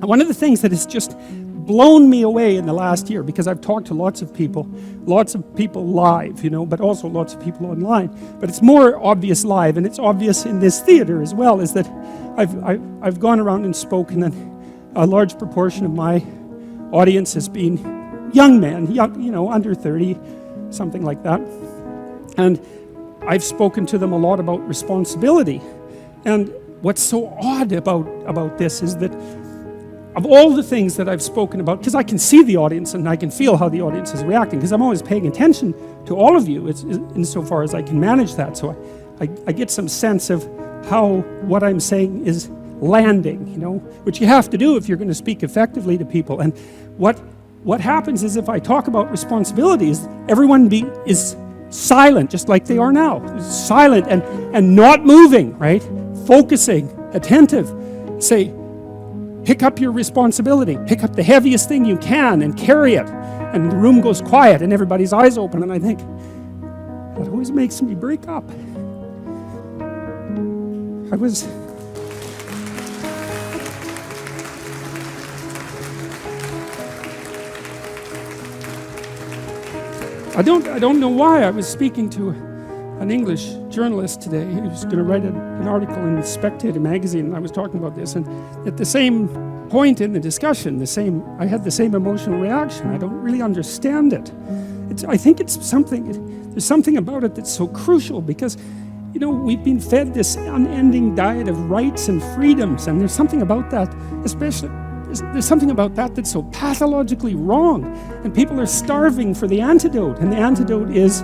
One of the things that has just blown me away in the last year, because I've talked to lots of people live, but also lots of people online, but it's more obvious live, and it's obvious in this theater as well, is that I've gone around and spoken, and a large proportion of my audience has been young men, under 30, something like that. And I've spoken to them a lot about responsibility. And what's so odd about this is that of all the things that I've spoken about, because I can see the audience and I can feel how the audience is reacting, because I'm always paying attention to all of you insofar as I can manage that. So I get some sense of how what I'm saying is landing, which you have to do if you're going to speak effectively to people. And what happens is, if I talk about responsibilities, everyone is silent, just like they are now. Silent and not moving, right? Focusing, attentive. Say, pick up your responsibility. Pick up the heaviest thing you can and carry it. And the room goes quiet and everybody's eyes open. And I think, that always makes me break up. I don't know why. I was speaking to an English journalist today. He was going to write an article in the Spectator magazine, and I was talking about this. And at the same point in the discussion, I had the same emotional reaction. I don't really understand it. I think there's something about it that's so crucial, because we've been fed this unending diet of rights and freedoms, and there's something about that, there's something about that that's so pathologically wrong, and people are starving for the antidote, and the antidote is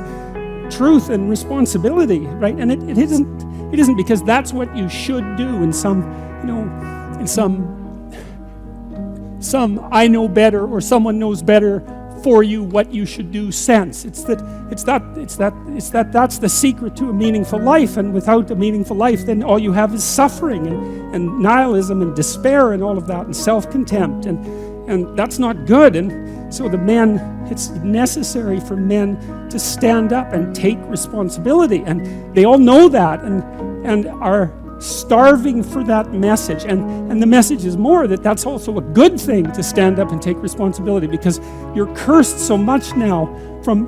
truth and responsibility, right? And it isn't because that's what you should do in some I know better or someone knows better for you what you should do sense. It's that that's the secret to a meaningful life, and without a meaningful life, then all you have is suffering and nihilism and despair and all of that, and self-contempt, and that's not good. And so it's necessary for men to stand up and take responsibility, and they all know that and are starving for that message, and the message is more that that's also a good thing, to stand up and take responsibility, because you're cursed so much now from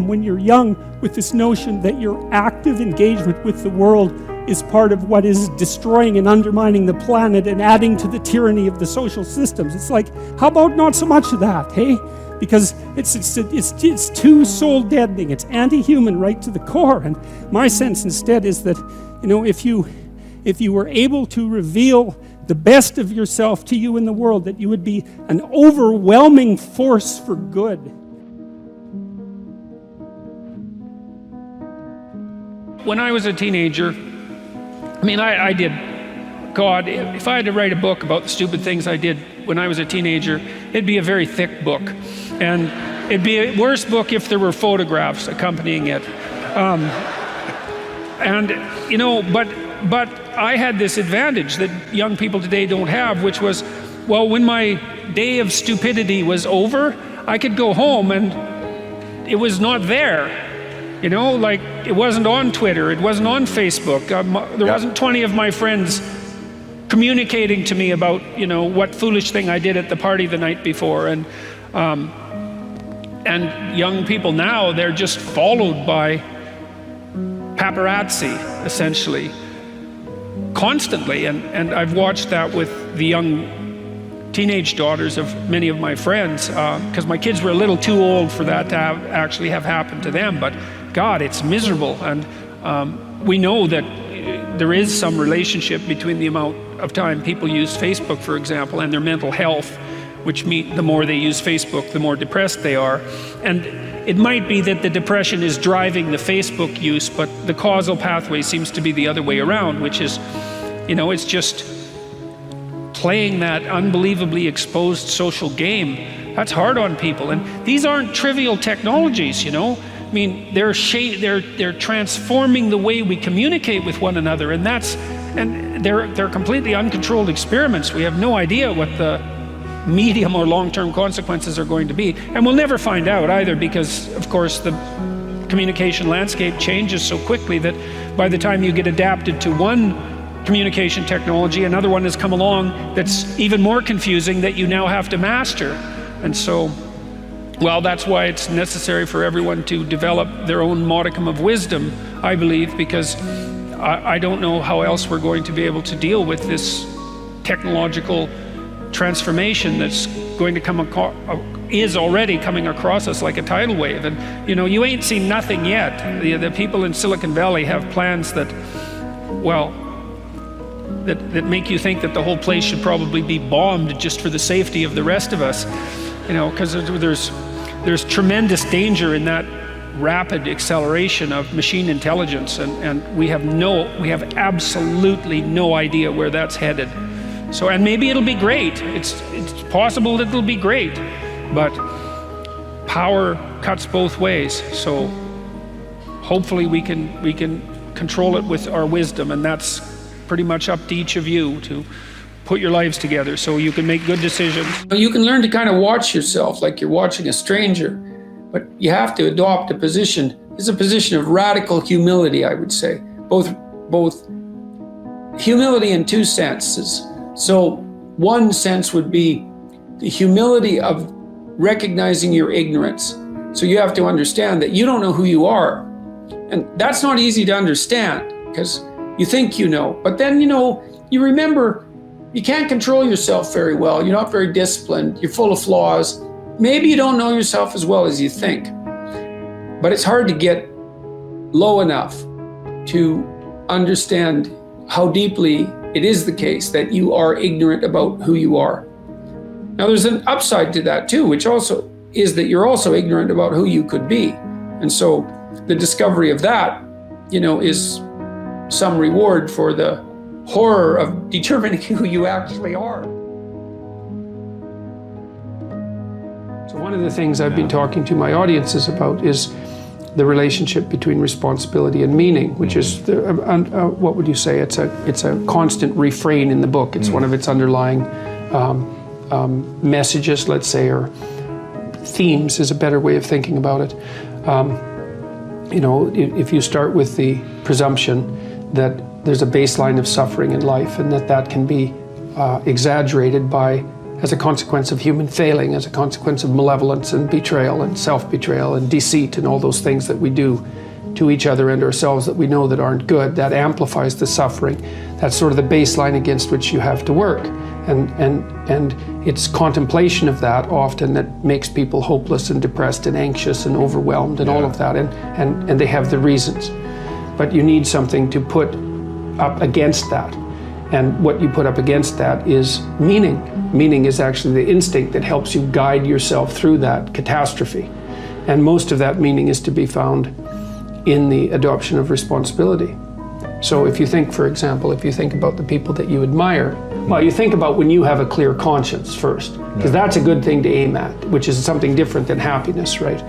when you're young with this notion that your active engagement with the world is part of what is destroying and undermining the planet and adding to the tyranny of the social systems. It's like, how about not so much of that, hey? Because it's too soul deadening. It's anti-human right to the core. And my sense instead is that, if you were able to reveal the best of yourself to you in the world, that you would be an overwhelming force for good. When I was a teenager, I did, God, if I had to write a book about the stupid things I did when I was a teenager, it'd be a very thick book. And it'd be a worse book if there were photographs accompanying it. But I had this advantage that young people today don't have, which was, well, when my day of stupidity was over, I could go home and it was not there. It wasn't on Twitter, it wasn't on Facebook. There wasn't 20 of my friends communicating to me about, what foolish thing I did at the party the night before. And young people now, they're just followed by paparazzi, essentially, constantly. And I've watched that with the young teenage daughters of many of my friends, because my kids were a little too old for that to actually have happened to them. But God, it's miserable. And we know that there is some relationship between the amount of time people use Facebook, for example, and their mental health, which the more they use Facebook, the more depressed they are. And it might be that the depression is driving the Facebook use, but the causal pathway seems to be the other way around, which is, it's just playing that unbelievably exposed social game. That's hard on people. And these aren't trivial technologies, they're transforming the way we communicate with one another, and they're completely uncontrolled experiments. We have no idea what the medium or long-term consequences are going to be, and we'll never find out either, because of course the communication landscape changes so quickly that by the time you get adapted to one communication technology. Another one has come along that's even more confusing that you now have to master. And so, well, that's why it's necessary for everyone to develop their own modicum of wisdom, I believe, because I don't know how else we're going to be able to deal with this technological transformation that's going to come is already coming across us like a tidal wave. And you know, you ain't seen nothing yet. The people in Silicon Valley have plans that, well, that make you think that the whole place should probably be bombed just for the safety of the rest of us. You know, because there's tremendous danger in that rapid acceleration of machine intelligence, and we have absolutely no idea where that's headed. So, and maybe it'll be great. It's possible that it'll be great, but power cuts both ways. So hopefully we can control it with our wisdom, and that's pretty much up to each of you to put your lives together so you can make good decisions. You can learn to kind of watch yourself like you're watching a stranger, but you have to adopt a position. It's a position of radical humility, I would say. Both humility in two senses. So one sense would be the humility of recognizing your ignorance. So you have to understand that you don't know who you are. And that's not easy to understand because you think you know, but then, you know, you remember you can't control yourself very well. You're not very disciplined. You're full of flaws. Maybe you don't know yourself as well as you think, but it's hard to get low enough to understand how deeply it is the case that you are ignorant about who you are. Now, there's an upside to that too, which also is that you're also ignorant about who you could be. And so the discovery of that, you know, is some reward for the horror of determining who you actually are. So one of the things I've been talking to my audiences about is the relationship between responsibility and meaning, which is, what would you say? It's a constant refrain in the book. It's one of its underlying messages, let's say, or themes is a better way of thinking about it. You know, if you start with the presumption that there's a baseline of suffering in life and that can be exaggerated as a consequence of human failing, as a consequence of malevolence and betrayal and self-betrayal and deceit and all those things that we do to each other and ourselves that we know that aren't good, that amplifies the suffering. That's sort of the baseline against which you have to work. And it's contemplation of that often that makes people hopeless and depressed and anxious and overwhelmed and all of that, and they have the reasons. But you need something to put up against that. And what you put up against that is meaning. Meaning is actually the instinct that helps you guide yourself through that catastrophe. And most of that meaning is to be found in the adoption of responsibility. So if you think, for example, if you think about the people that you admire, well, you think about when you have a clear conscience first, because that's a good thing to aim at, which is something different than happiness, right?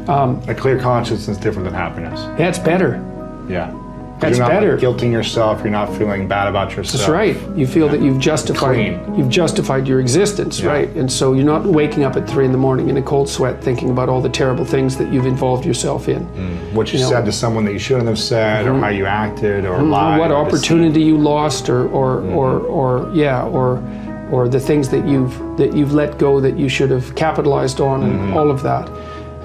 A clear conscience is different than happiness. Yeah, it's better. Yeah. That's you're not better. Like guilting yourself. You're not feeling bad about yourself. That's right. You feel that you've justified your existence, right? And so you're not waking up at 3 a.m. in a cold sweat thinking about all the terrible things that you've involved yourself in. What you said to someone that you shouldn't have said, or how you acted, or lied. What opportunity you lost, or the things that you've let go that you should have capitalized on, and all of that.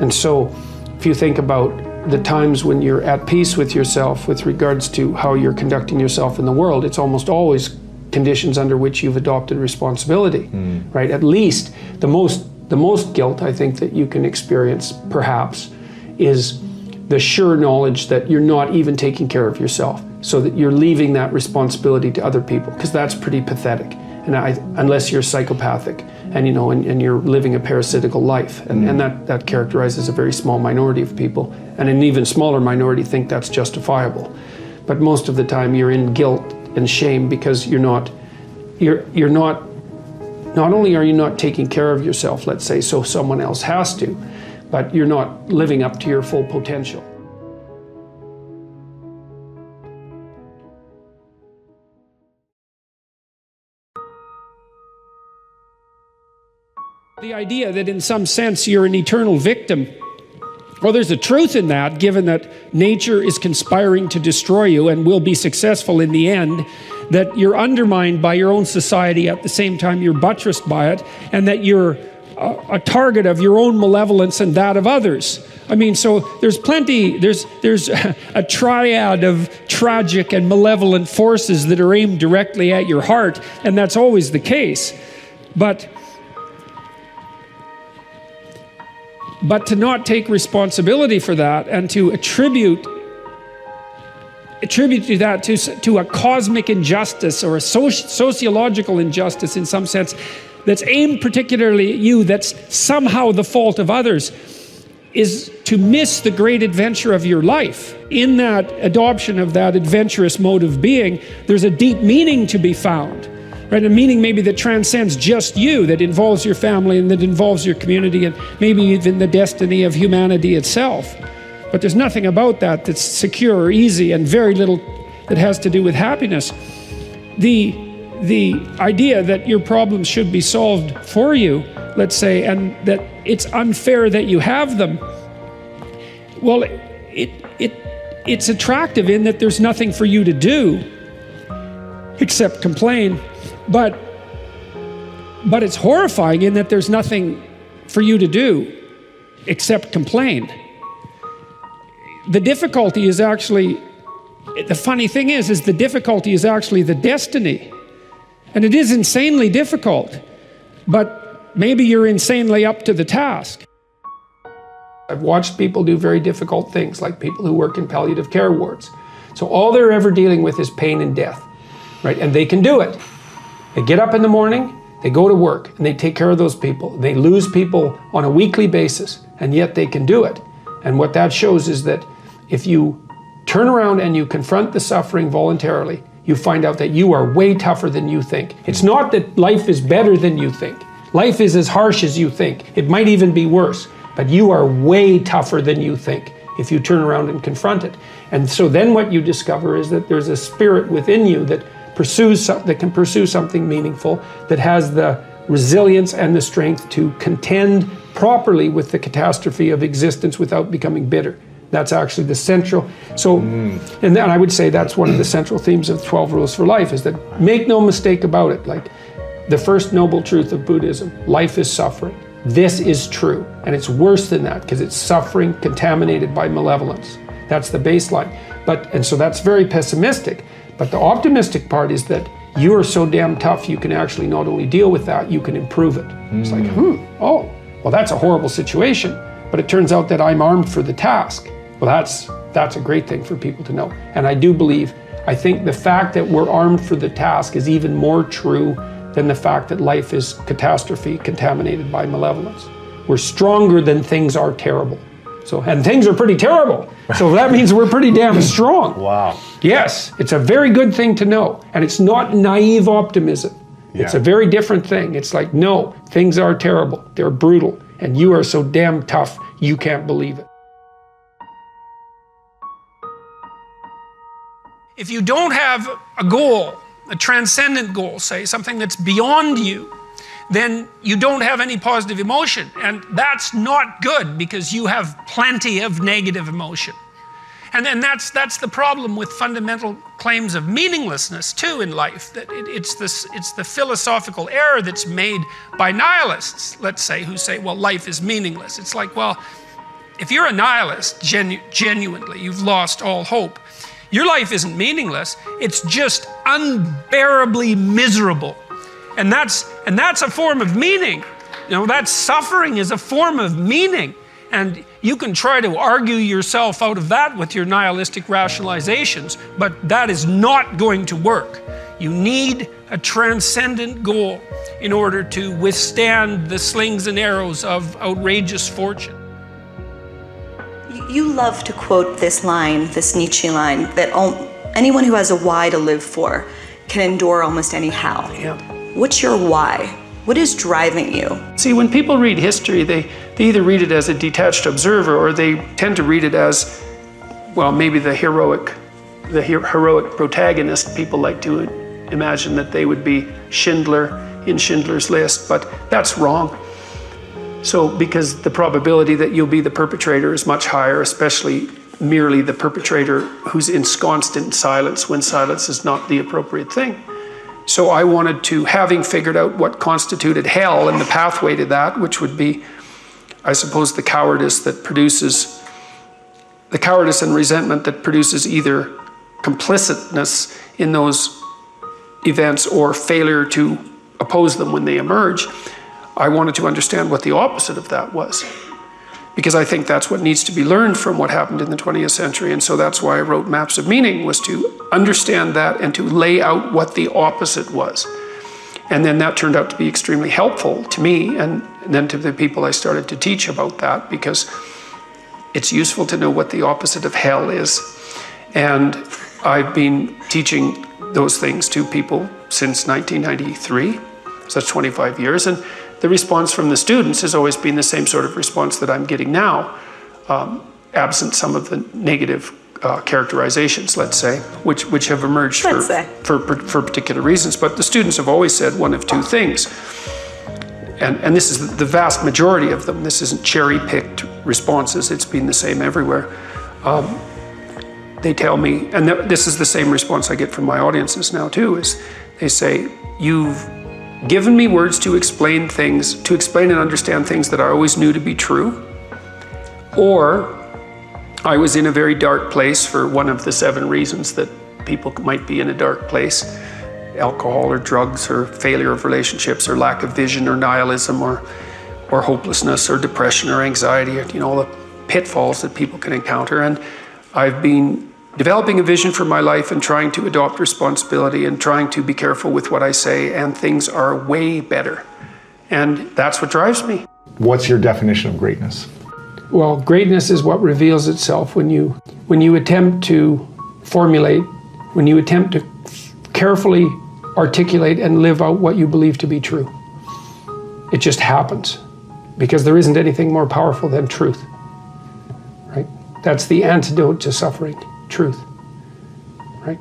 And so, if you think about the times when you're at peace with yourself with regards to how you're conducting yourself in the world, it's almost always conditions under which you've adopted responsibility, right? At least the most guilt I think that you can experience perhaps is the sure knowledge that you're not even taking care of yourself, so that you're leaving that responsibility to other people, because that's pretty pathetic. And unless you're psychopathic and you're living a parasitical life, and that characterizes a very small minority of people, and an even smaller minority think that's justifiable. But most of the time you're in guilt and shame because not only are you not taking care of yourself, let's say, so someone else has to, but you're not living up to your full potential. The idea that in some sense you're an eternal victim, well, there's a truth in that, given that nature is conspiring to destroy you and will be successful in the end, that you're undermined by your own society at the same time you're buttressed by it, and that you're a target of your own malevolence and that of others. I mean, so there's a triad of tragic and malevolent forces that are aimed directly at your heart, and that's always the case. But to not take responsibility for that and to attribute to that to a cosmic injustice or a sociological injustice in some sense that's aimed particularly at you, that's somehow the fault of others, is to miss the great adventure of your life. In that adoption of that adventurous mode of being, there's a deep meaning to be found, right? A meaning maybe that transcends just you, that involves your family and that involves your community and maybe even the destiny of humanity itself. But there's nothing about that that's secure or easy, and very little that has to do with happiness. The idea that your problems should be solved for you, let's say, and that it's unfair that you have them, well, it's attractive in that there's nothing for you to do except complain, but it's horrifying in that there's nothing for you to do except complain. The difficulty is actually, the funny thing is the difficulty is actually the destiny. And it is insanely difficult, but maybe you're insanely up to the task. I've watched people do very difficult things, like people who work in palliative care wards. So all they're ever dealing with is pain and death, right? And they can do it. They get up in the morning, they go to work, and they take care of those people. They lose people on a weekly basis, and yet they can do it. And what that shows is that if you turn around and you confront the suffering voluntarily, you find out that you are way tougher than you think. It's not that life is better than you think. Life is as harsh as you think. It might even be worse, but you are way tougher than you think if you turn around and confront it. And so then what you discover is that there's a spirit within you that can pursue something meaningful, that has the resilience and the strength to contend properly with the catastrophe of existence without becoming bitter. That's actually the central, and then I would say that's one of the central themes of 12 Rules for Life, is that make no mistake about it, like the first noble truth of Buddhism, life is suffering. This is true, and it's worse than that because it's suffering contaminated by malevolence. That's the baseline. And so that's very pessimistic, but the optimistic part is that you are so damn tough you can actually not only deal with that, you can improve it. It's like, oh, well that's a horrible situation, but it turns out that I'm armed for the task. Well, that's a great thing for people to know. And I think the fact that we're armed for the task is even more true than the fact that life is catastrophe contaminated by malevolence. We're stronger than things are terrible. And things are pretty terrible. So that means we're pretty damn strong. Wow. Yes, it's a very good thing to know. And it's not naive optimism. Yeah. It's a very different thing. It's like, no, things are terrible. They're brutal. And you are so damn tough, you can't believe it. If you don't have a goal, a transcendent goal, say, something that's beyond you, then you don't have any positive emotion. And that's not good because you have plenty of negative emotion. And then that's the problem with fundamental claims of meaninglessness too in life, that it's the philosophical error that's made by nihilists, let's say, who say, well, life is meaningless. It's like, well, if you're a nihilist, genuinely, you've lost all hope. Your life isn't meaningless, it's just unbearably miserable. And that's a form of meaning. That suffering is a form of meaning. And you can try to argue yourself out of that with your nihilistic rationalizations, but that is not going to work. You need a transcendent goal in order to withstand the slings and arrows of outrageous fortune. You love to quote this line, this Nietzsche line, that anyone who has a why to live for can endure almost any how. Yeah. What's your why? What is driving you? See, when people read history, they either read it as a detached observer, or they tend to read it as, well, maybe the heroic protagonist. People like to imagine that they would be Schindler in Schindler's List, but that's wrong. So, because the probability that you'll be the perpetrator is much higher, especially merely the perpetrator who's ensconced in silence when silence is not the appropriate thing. So I wanted to, having figured out what constituted hell and the pathway to that, which would be, I suppose, the cowardice and resentment that produces either complicitness in those events or failure to oppose them when they emerge, I wanted to understand what the opposite of that was. Because I think that's what needs to be learned from what happened in the 20th century. And so that's why I wrote Maps of Meaning, was to understand that and to lay out what the opposite was. And then that turned out to be extremely helpful to me and then to the people I started to teach about that, because it's useful to know what the opposite of hell is. And I've been teaching those things to people since 1993, so that's 25 years. And the response from the students has always been the same sort of response that I'm getting now, absent some of the negative characterizations, let's say, which have emerged for particular reasons. But the students have always said one of two things, and this is the vast majority of them. This isn't cherry-picked responses. It's been the same everywhere. They tell me, and this is the same response I get from my audiences now too, is they say, you've given me words to explain things, to explain and understand things that I always knew to be true, or I was in a very dark place for one of the 7 reasons that people might be in a dark place: alcohol or drugs or failure of relationships or lack of vision or nihilism or hopelessness or depression or anxiety, all the pitfalls that people can encounter. And I've been developing a vision for my life and trying to adopt responsibility and trying to be careful with what I say, and things are way better. And that's what drives me. What's your definition of greatness? Well, greatness is what reveals itself when you attempt to formulate, when you attempt to carefully articulate and live out what you believe to be true. It just happens, because there isn't anything more powerful than truth, right? That's the antidote to suffering. Truth, right?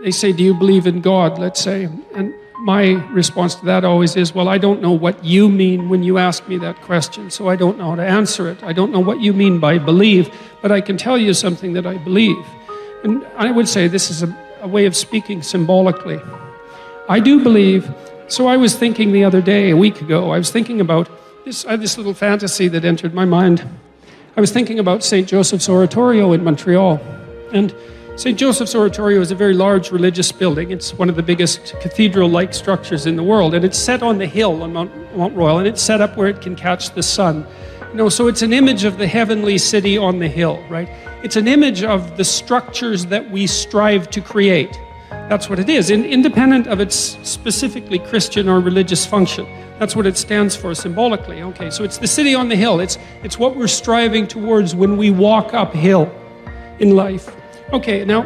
They say, do you believe in God, let's say? And my response to that always is, well, I don't know what you mean when you ask me that question, so I don't know how to answer it. I don't know what you mean by believe, but I can tell you something that I believe. And I would say this is a way of speaking symbolically. I do believe, so I was thinking the other day, a week ago, I was thinking about this, I had this little fantasy that entered my mind. I was thinking about St. Joseph's Oratorio in Montreal. And St. Joseph's Oratorio is a very large religious building. It's one of the biggest cathedral-like structures in the world. And it's set on the hill on Mount Royal, and it's set up where it can catch the sun. So it's an image of the heavenly city on the hill, right? It's an image of the structures that we strive to create. That's what it is, independent of its specifically Christian or religious function. That's what it stands for symbolically. Okay, so it's the city on the hill. It's what we're striving towards when we walk uphill in life. Okay, now,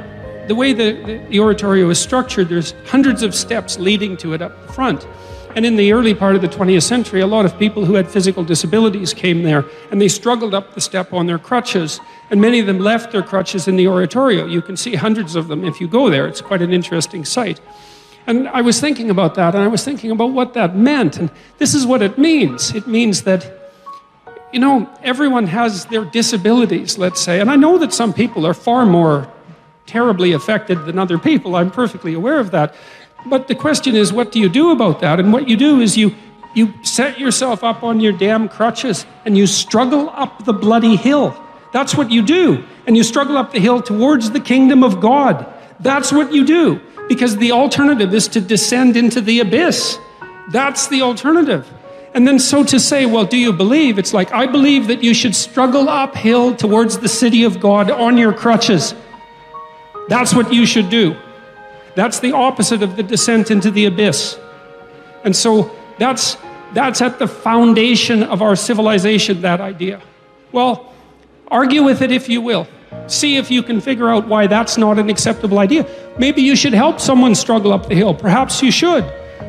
the way the oratorio is structured, there's hundreds of steps leading to it up front. And in the early part of the 20th century, a lot of people who had physical disabilities came there, and they struggled up the step on their crutches, and many of them left their crutches in the oratorio. You can see hundreds of them if you go there. It's quite an interesting sight. And I was thinking about that, and I was thinking about what that meant, and this is what it means. It means that, everyone has their disabilities, let's say, and I know that some people are far more terribly affected than other people. I'm perfectly aware of that. But the question is, what do you do about that? And what you do is you set yourself up on your damn crutches and you struggle up the bloody hill. That's what you do. And you struggle up the hill towards the kingdom of God. That's what you do. Because the alternative is to descend into the abyss. That's the alternative. And then so to say, well, do you believe? It's like, I believe that you should struggle uphill towards the city of God on your crutches. That's what you should do. That's the opposite of the descent into the abyss. And so that's at the foundation of our civilization, that idea. Well, argue with it if you will. See if you can figure out why that's not an acceptable idea. Maybe you should help someone struggle up the hill. Perhaps you should.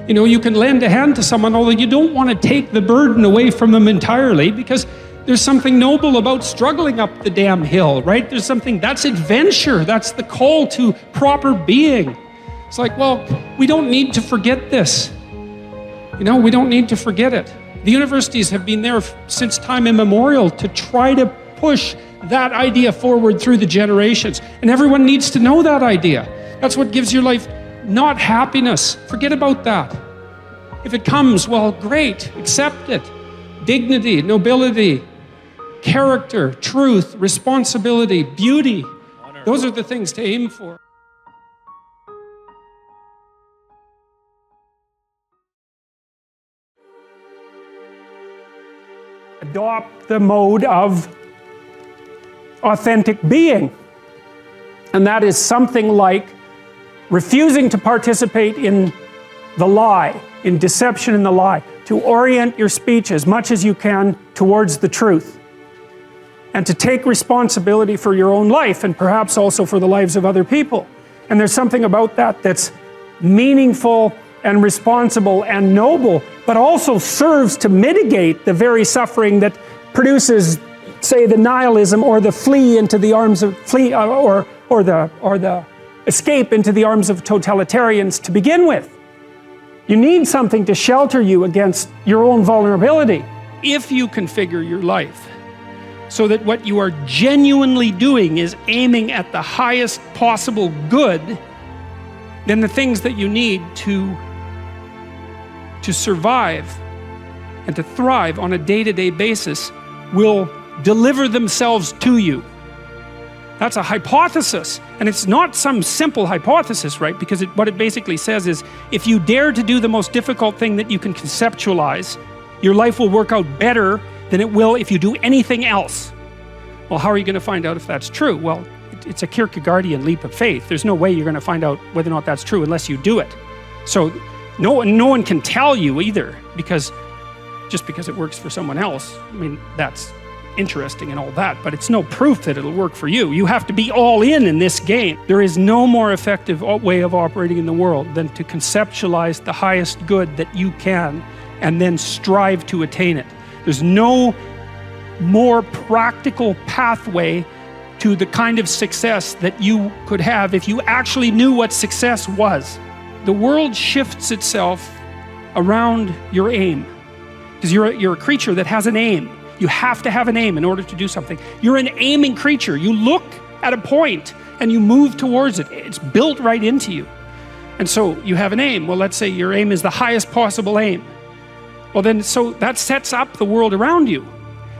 You can lend a hand to someone, although you don't want to take the burden away from them entirely, because there's something noble about struggling up the damn hill, right? That's adventure. That's the call to proper being. It's like, well, we don't need to forget this. We don't need to forget it. The universities have been there since time immemorial to try to push that idea forward through the generations. And everyone needs to know that idea. That's what gives your life not happiness. Forget about that. If it comes, well, great, accept it. Dignity, nobility, character, truth, responsibility, beauty. Those are the things to aim for. Adopt the mode of authentic being. And that is something like refusing to participate in the lie, in deception and the lie, to orient your speech as much as you can towards the truth, and to take responsibility for your own life and perhaps also for the lives of other people. And there's something about that that's meaningful and responsible and noble, but also serves to mitigate the very suffering that produces, say, the nihilism or the flee into the arms of or the escape into the arms of totalitarians to begin with. You need something to shelter you against your own vulnerability. If you configure your life so that what you are genuinely doing is aiming at the highest possible good, then the things that you need to survive and to thrive on a day-to-day basis will deliver themselves to you. That's a hypothesis, and it's not some simple hypothesis, right? Because what it basically says is, if you dare to do the most difficult thing that you can conceptualize, your life will work out better than it will if you do anything else. Well, how are you going to find out if that's true? Well, it's a Kierkegaardian leap of faith. There's no way you're going to find out whether or not that's true unless you do it. So no one can tell you either, because just because it works for someone else, I mean, that's interesting and all that, but it's no proof that it'll work for you. You have to be all in this game. There is no more effective way of operating in the world than to conceptualize the highest good that you can and then strive to attain it. There's no more practical pathway to the kind of success that you could have if you actually knew what success was. The world shifts itself around your aim, because you're a creature that has an aim. You have to have an aim in order to do something. You're an aiming creature. You look at a point and you move towards it. It's built right into you. And so you have an aim. Well, let's say your aim is the highest possible aim. Well, then, so that sets up the world around you.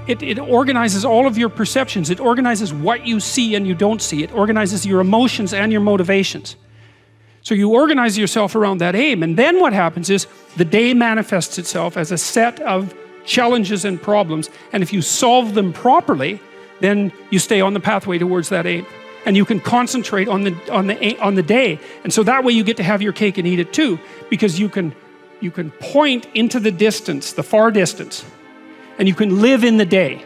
It organizes all of your perceptions. It organizes what you see and you don't see. It organizes your emotions and your motivations. So you organize yourself around that aim, and then what happens is the day manifests itself as a set of challenges and problems, and if you solve them properly, then you stay on the pathway towards that aim, and you can concentrate on the day, and so that way you get to have your cake and eat it too, because you can point into the distance, the far distance, and you can live in the day.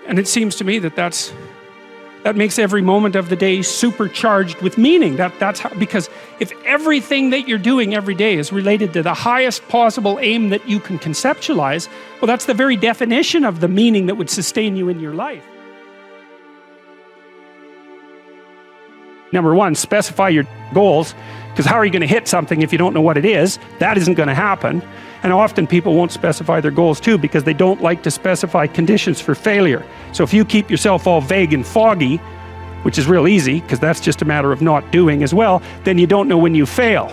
And it seems to me that makes every moment of the day supercharged with meaning. That's how, because if everything that you're doing every day is related to the highest possible aim that you can conceptualize, well, that's the very definition of the meaning that would sustain you in your life. Number one, specify your goals, because how are you going to hit something if you don't know what it is? That isn't going to happen. And often people won't specify their goals too, because they don't like to specify conditions for failure. So if you keep yourself all vague and foggy, which is real easy, because that's just a matter of not doing as well, then you don't know when you fail.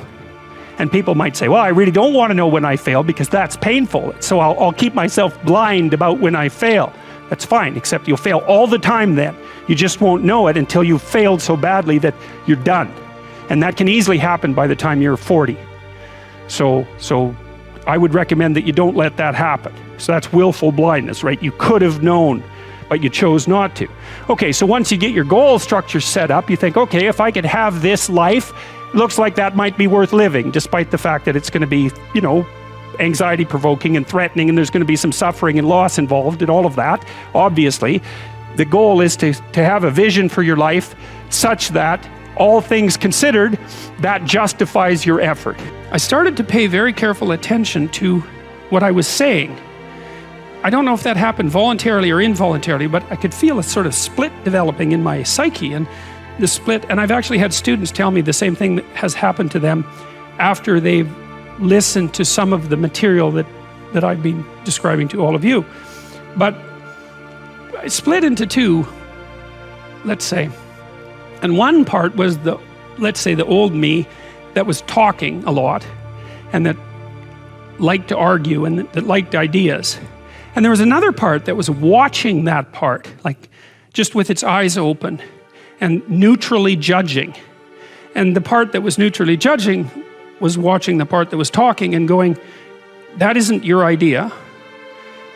And people might say, well, I really don't want to know when I fail because that's painful. So I'll keep myself blind about when I fail. That's fine, except you'll fail all the time then. You just won't know it until you've failed so badly that you're done. And that can easily happen by the time you're 40. So I would recommend that you don't let that happen. So that's willful blindness, right? You could have known, but you chose not to. Okay, so once you get your goal structure set up, you think, okay, if I could have this life, looks like that might be worth living, despite the fact that it's going to be, anxiety provoking and threatening, and there's going to be some suffering and loss involved and all of that. Obviously, the goal is to have a vision for your life such that, all things considered, that justifies your effort. I started to pay very careful attention to what I was saying. I don't know if that happened voluntarily or involuntarily, but I could feel a sort of split developing in my psyche, and the split, and I've actually had students tell me the same thing that has happened to them after they've listen to some of the material that I've been describing to all of you. But I split into two, let's say. And one part was let's say the old me that was talking a lot and that liked to argue and that liked ideas. And there was another part that was watching that part, like just with its eyes open and neutrally judging. And the part that was neutrally judging was watching the part that was talking and going, that isn't your idea.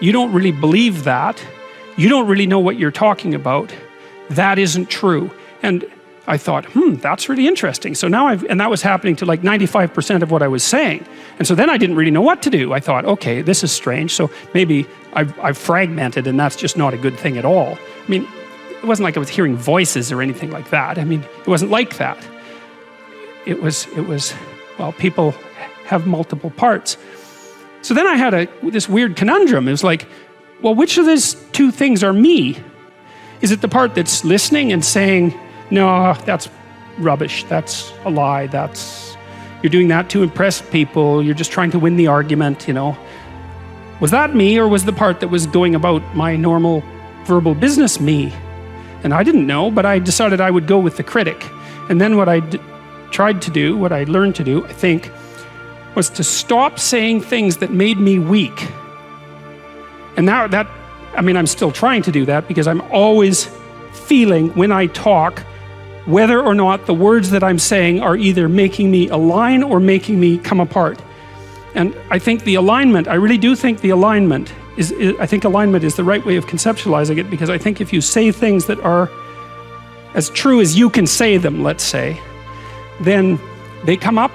You don't really believe that. You don't really know what you're talking about. That isn't true. And I thought, that's really interesting. So now and that was happening to like 95% of what I was saying. And so then I didn't really know what to do. I thought, okay, this is strange. So maybe I've fragmented and that's just not a good thing at all. I mean, it wasn't like I was hearing voices or anything like that. I mean, it wasn't like that. It was, well, people have multiple parts. So then I had this weird conundrum. It was like, well, which of these two things are me? Is it the part that's listening and saying, no, that's rubbish, that's a lie, you're doing that to impress people, you're just trying to win the argument, you know? Was that me, or was the part that was going about my normal verbal business me? And I didn't know, but I decided I would go with the critic. And then what I tried to do, what I learned to do, I think, was to stop saying things that made me weak. And now I'm still trying to do that because I'm always feeling when I talk whether or not the words that I'm saying are either making me align or making me come apart. And I think the alignment, I really do think the alignment I think alignment is the right way of conceptualizing it, because I think if you say things that are as true as you can say them, let's say, then they come out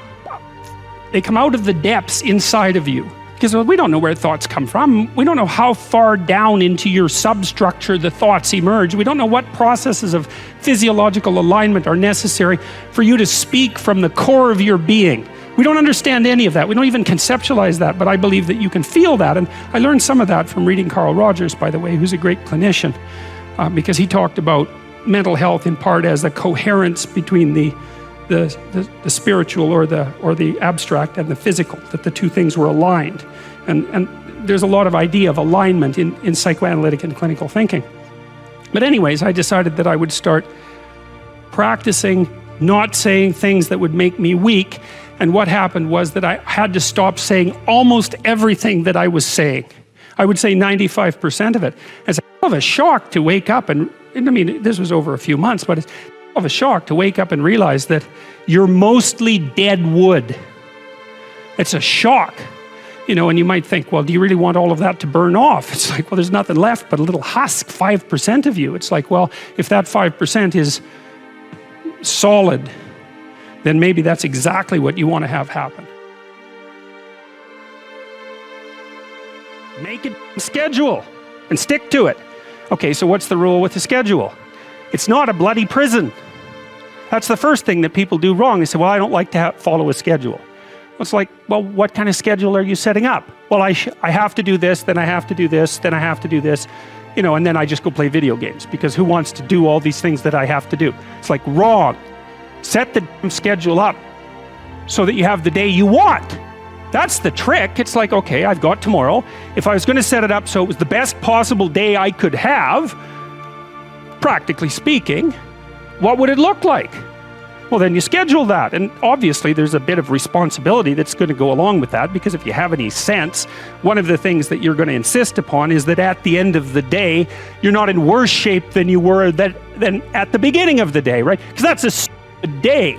of the depths inside of you. Because we don't know where thoughts come from. We don't know how far down into your substructure the thoughts emerge. We don't know what processes of physiological alignment are necessary for you to speak from the core of your being. We don't understand any of that. We don't even conceptualize that, but I believe that you can feel that. And I learned some of that from reading Carl Rogers, by the way, who's a great clinician, because he talked about mental health in part as a coherence between the spiritual or the abstract and the physical, that the two things were aligned. And there's a lot of idea of alignment in psychoanalytic and clinical thinking. But anyways, I decided that I would start practicing not saying things that would make me weak. And what happened was that I had to stop saying almost everything that I was saying. I would say 95% of it. It's a shock to wake up and I mean, this was over a few months, but it's of a shock to wake up and realize that you're mostly dead wood. It's a shock, you know, and you might think, well, do you really want all of that to burn off? It's like, well, there's nothing left but a little husk, 5% of you. It's like, well, if that 5% is solid, then maybe that's exactly what you want to have happen. Make a schedule and stick to it. Okay, so what's the rule with the schedule? It's not a bloody prison. That's the first thing that people do wrong. They say, well, I don't like to follow a schedule. Well, it's like, well, what kind of schedule are you setting up? Well, I have to do this, then I have to do this, then I have to do this, you know, and then I just go play video games, because who wants to do all these things that I have to do? It's like, wrong. Set the schedule up so that you have the day you want. That's the trick. It's like, okay, I've got tomorrow. If I was going to set it up so it was the best possible day I could have, practically speaking, what would it look like? Well, then you schedule that. And obviously there's a bit of responsibility that's going to go along with that, because if you have any sense, one of the things that you're going to insist upon is that at the end of the day, you're not in worse shape than you were than at the beginning of the day, right? Because that's a stupid day.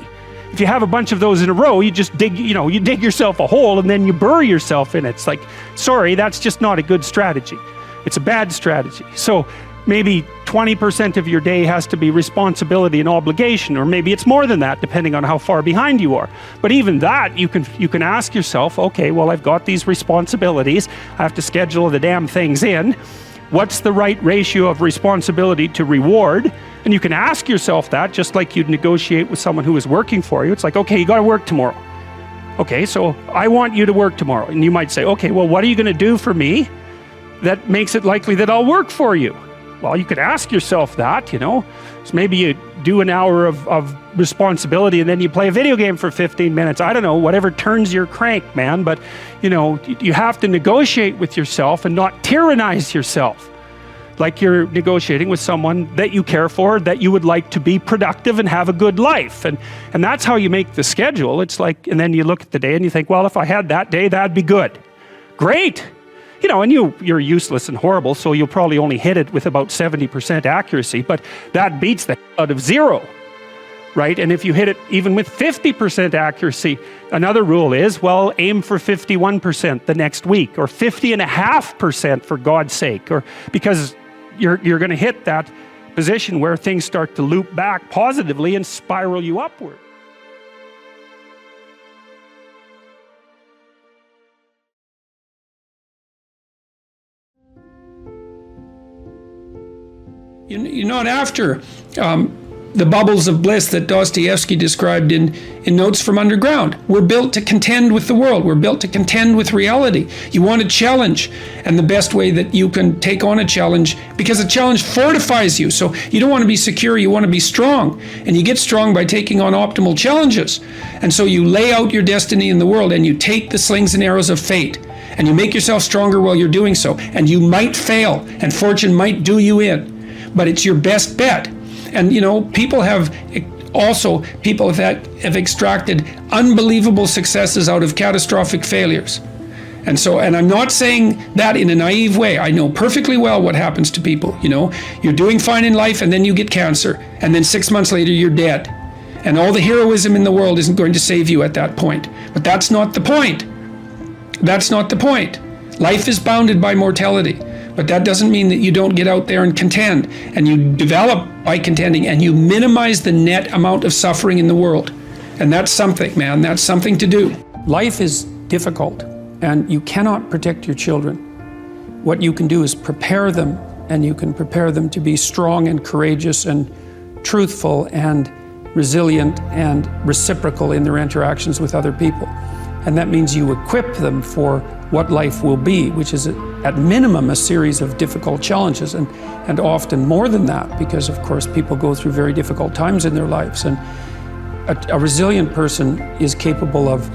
If you have a bunch of those in a row, you just dig yourself a hole and then you bury yourself in it. It's like, sorry, that's just not a good strategy. It's a bad strategy. So maybe 20% of your day has to be responsibility and obligation, or maybe it's more than that, depending on how far behind you are. But even that, you can ask yourself, okay, well, I've got these responsibilities. I have to schedule the damn things in. What's the right ratio of responsibility to reward? And you can ask yourself that, just like you'd negotiate with someone who is working for you. It's like, okay, you got to work tomorrow. Okay, so I want you to work tomorrow. And you might say, okay, well, what are you going to do for me that makes it likely that I'll work for you? Well, you could ask yourself that, you know. So maybe you do an hour of responsibility and then you play a video game for 15 minutes. I don't know, whatever turns your crank, man. But, you know, you have to negotiate with yourself and not tyrannize yourself. Like you're negotiating with someone that you care for, that you would like to be productive and have a good life. And that's how you make the schedule. It's like, and then you look at the day and you think, well, if I had that day, that'd be good. Great. You know, and you're useless and horrible, so you'll probably only hit it with about 70% accuracy, but that beats the hell out of 0, right? And if you hit it even with 50% accuracy, another rule is, well, aim for 51% the next week, or 50.5% for God's sake, or because you're going to hit that position where things start to loop back positively and spiral you upward. You're not after the bubbles of bliss that Dostoevsky described in Notes from Underground. We're built to contend with the world. We're built to contend with reality. You want a challenge, and the best way that you can take on a challenge, because a challenge fortifies you. So you don't want to be secure, you want to be strong. And you get strong by taking on optimal challenges. And so you lay out your destiny in the world, and you take the slings and arrows of fate, and you make yourself stronger while you're doing so. And you might fail, and fortune might do you in, but it's your best bet. And you know, people that have extracted unbelievable successes out of catastrophic failures. And I'm not saying that in a naive way. I know perfectly well what happens to people. You know, you're doing fine in life and then you get cancer, and then 6 months later you're dead. And all the heroism in the world isn't going to save you at that point. But that's not the point. That's not the point. Life is bounded by mortality. But that doesn't mean that you don't get out there and contend, and you develop by contending, and you minimize the net amount of suffering in the world. And that's something, man, that's something to do. Life is difficult, and you cannot protect your children. What you can do is prepare them, and you can prepare them to be strong and courageous and truthful and resilient and reciprocal in their interactions with other people. And that means you equip them for what life will be, which is at minimum a series of difficult challenges, and often more than that, because of course people go through very difficult times in their lives. And a resilient person is capable of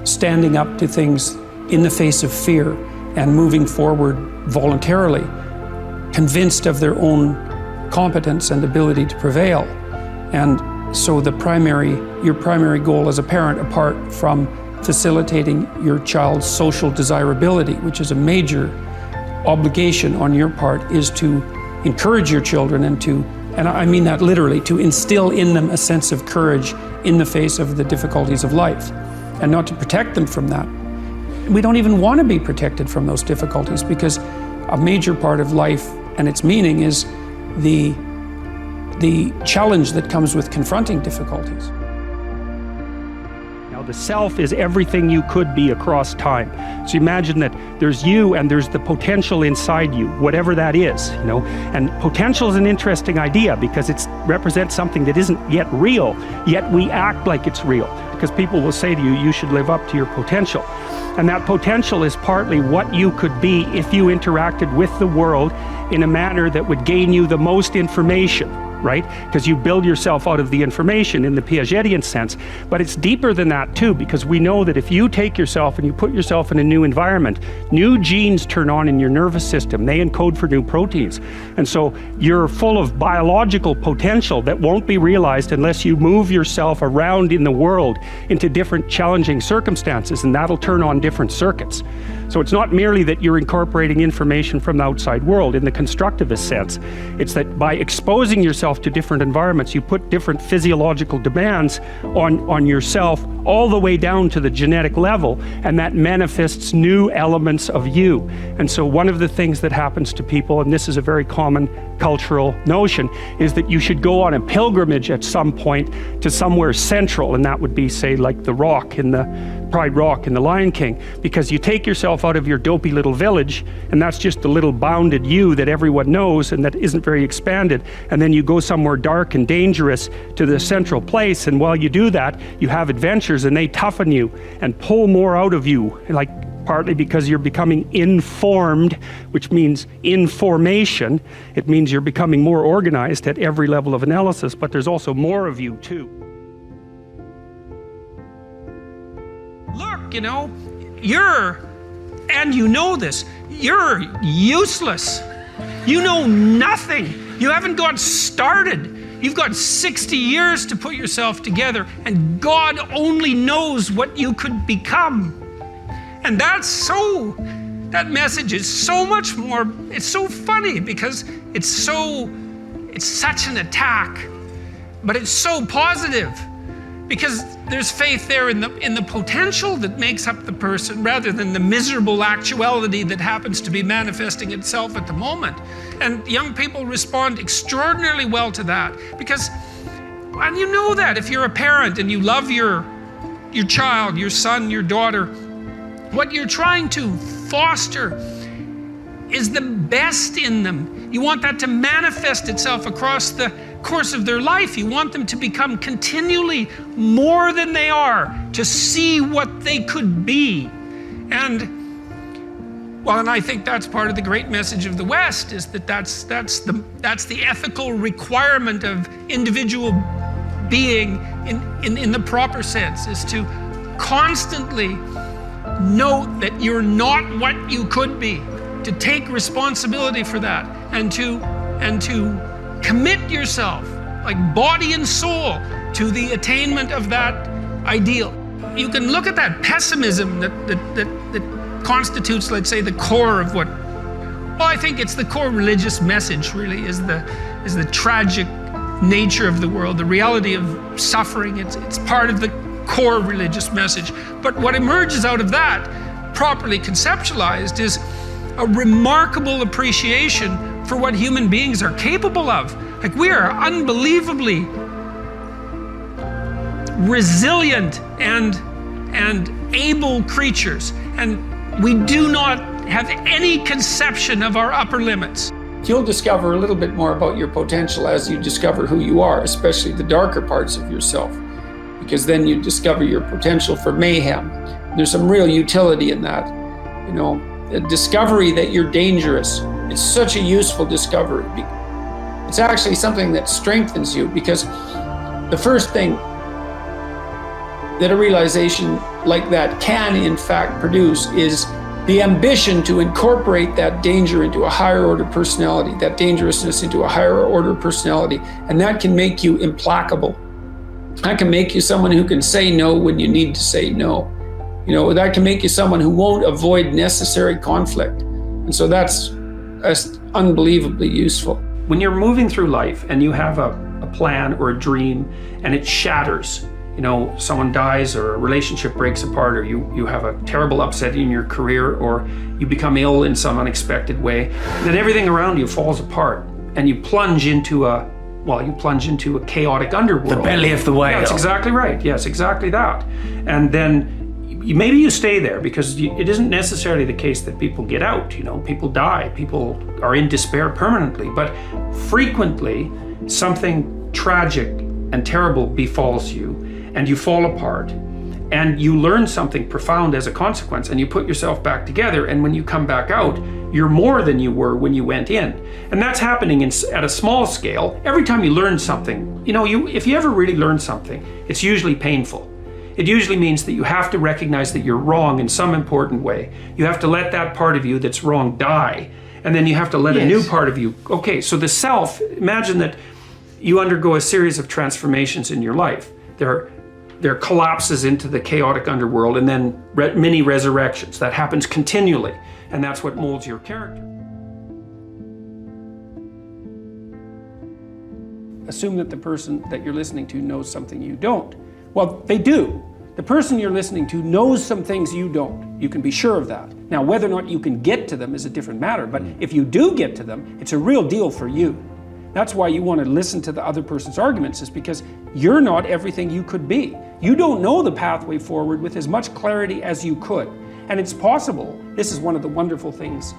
standing up to things in the face of fear and moving forward voluntarily, convinced of their own competence and ability to prevail. And so your primary goal as a parent, apart from facilitating your child's social desirability, which is a major obligation on your part, is to encourage your children and I mean that literally, to instill in them a sense of courage in the face of the difficulties of life, and not to protect them from that. We don't even want to be protected from those difficulties, because a major part of life and its meaning is the challenge that comes with confronting difficulties. The self is everything you could be across time. So imagine that there's you and there's the potential inside you, whatever that is, you know. And potential is an interesting idea because it represents something that isn't yet real, yet we act like it's real. Because people will say to you, you should live up to your potential. And that potential is partly what you could be if you interacted with the world in a manner that would gain you the most information. Right? Because you build yourself out of the information in the Piagetian sense. But it's deeper than that too, because we know that if you take yourself and you put yourself in a new environment, new genes turn on in your nervous system. They encode for new proteins. And so you're full of biological potential that won't be realized unless you move yourself around in the world into different challenging circumstances, and that'll turn on different circuits. So it's not merely that you're incorporating information from the outside world in the constructivist sense. It's that by exposing yourself to different environments, you put different physiological demands on yourself all the way down to the genetic level, and that manifests new elements of you. And so one of the things that happens to people, and this is a very common cultural notion, is that you should go on a pilgrimage at some point to somewhere central, and that would be, say, like the Rock in the Pride Rock in The Lion King, because you take yourself out of your dopey little village, and that's just the little bounded you that everyone knows and that isn't very expanded, and then you go somewhere dark and dangerous to the central place, and while you do that, you have adventures and they toughen you and pull more out of you, like partly because you're becoming informed, which means information. It means you're becoming more organized at every level of analysis, but there's also more of you too. Look, you know, and you know this, you're useless. You know nothing. You haven't got started. You've got 60 years to put yourself together, and God only knows what you could become. And that message is so much more, it's so funny because it's such an attack, but it's so positive. Because there's faith there in the potential that makes up the person rather than the miserable actuality that happens to be manifesting itself at the moment. And young people respond extraordinarily well to that because, and you know that if you're a parent and you love your child, your son, your daughter, what you're trying to foster is the best in them. You want that to manifest itself across the course of their life. You want them to become continually more than they are, to see what they could be. And I think that's part of the great message of the West, is that's the ethical requirement of individual being in the proper sense, is to constantly note that you're not what you could be, to take responsibility for that, and to commit yourself, like body and soul, to the attainment of that ideal. You can look at that pessimism that constitutes, let's say, the core of what, I think it's the core religious message, really, is the tragic nature of the world, the reality of suffering. It's part of the core religious message. But what emerges out of that, properly conceptualized, is a remarkable appreciation for what human beings are capable of. Like, we are unbelievably resilient and able creatures, and we do not have any conception of our upper limits. You'll discover a little bit more about your potential as you discover who you are, especially the darker parts of yourself, because then you discover your potential for mayhem. There's some real utility in that, you know. The discovery that you're dangerous, it's such a useful discovery. It's actually something that strengthens you, because the first thing that a realization like that can in fact produce is the ambition to incorporate that danger into a higher order personality, that dangerousness into a higher order personality, and that can make you implacable. That can make you someone who can say no when you need to say no. You know, that can make you someone who won't avoid necessary conflict. And so that's unbelievably useful. When you're moving through life and you have a plan or a dream and it shatters, you know, someone dies or a relationship breaks apart, or you have a terrible upset in your career, or you become ill in some unexpected way, then everything around you falls apart and you plunge into a chaotic underworld. The belly of the whale. That's exactly right. Yes, exactly that. And then maybe you stay there, because it isn't necessarily the case that people get out. You know, people die, people are in despair permanently, but frequently something tragic and terrible befalls you, and you fall apart, and you learn something profound as a consequence, and you put yourself back together, and when you come back out, you're more than you were when you went in. And that's happening at a small scale. Every time you learn something, you know, if you ever really learn something, it's usually painful. It usually means that you have to recognize that you're wrong in some important way. You have to let that part of you that's wrong die, and then you have to let a new part of you. Okay, so the self, imagine that you undergo a series of transformations in your life. There are collapses into the chaotic underworld, and then many resurrections. That happens continually, and that's what molds your character. Assume that the person that you're listening to knows something you don't. Well, they do. The person you're listening to knows some things you don't. You can be sure of that. Now, whether or not you can get to them is a different matter, but if you do get to them, it's a real deal for you. That's why you want to listen to the other person's arguments, is because you're not everything you could be. You don't know the pathway forward with as much clarity as you could. And it's possible. This is one of the wonderful things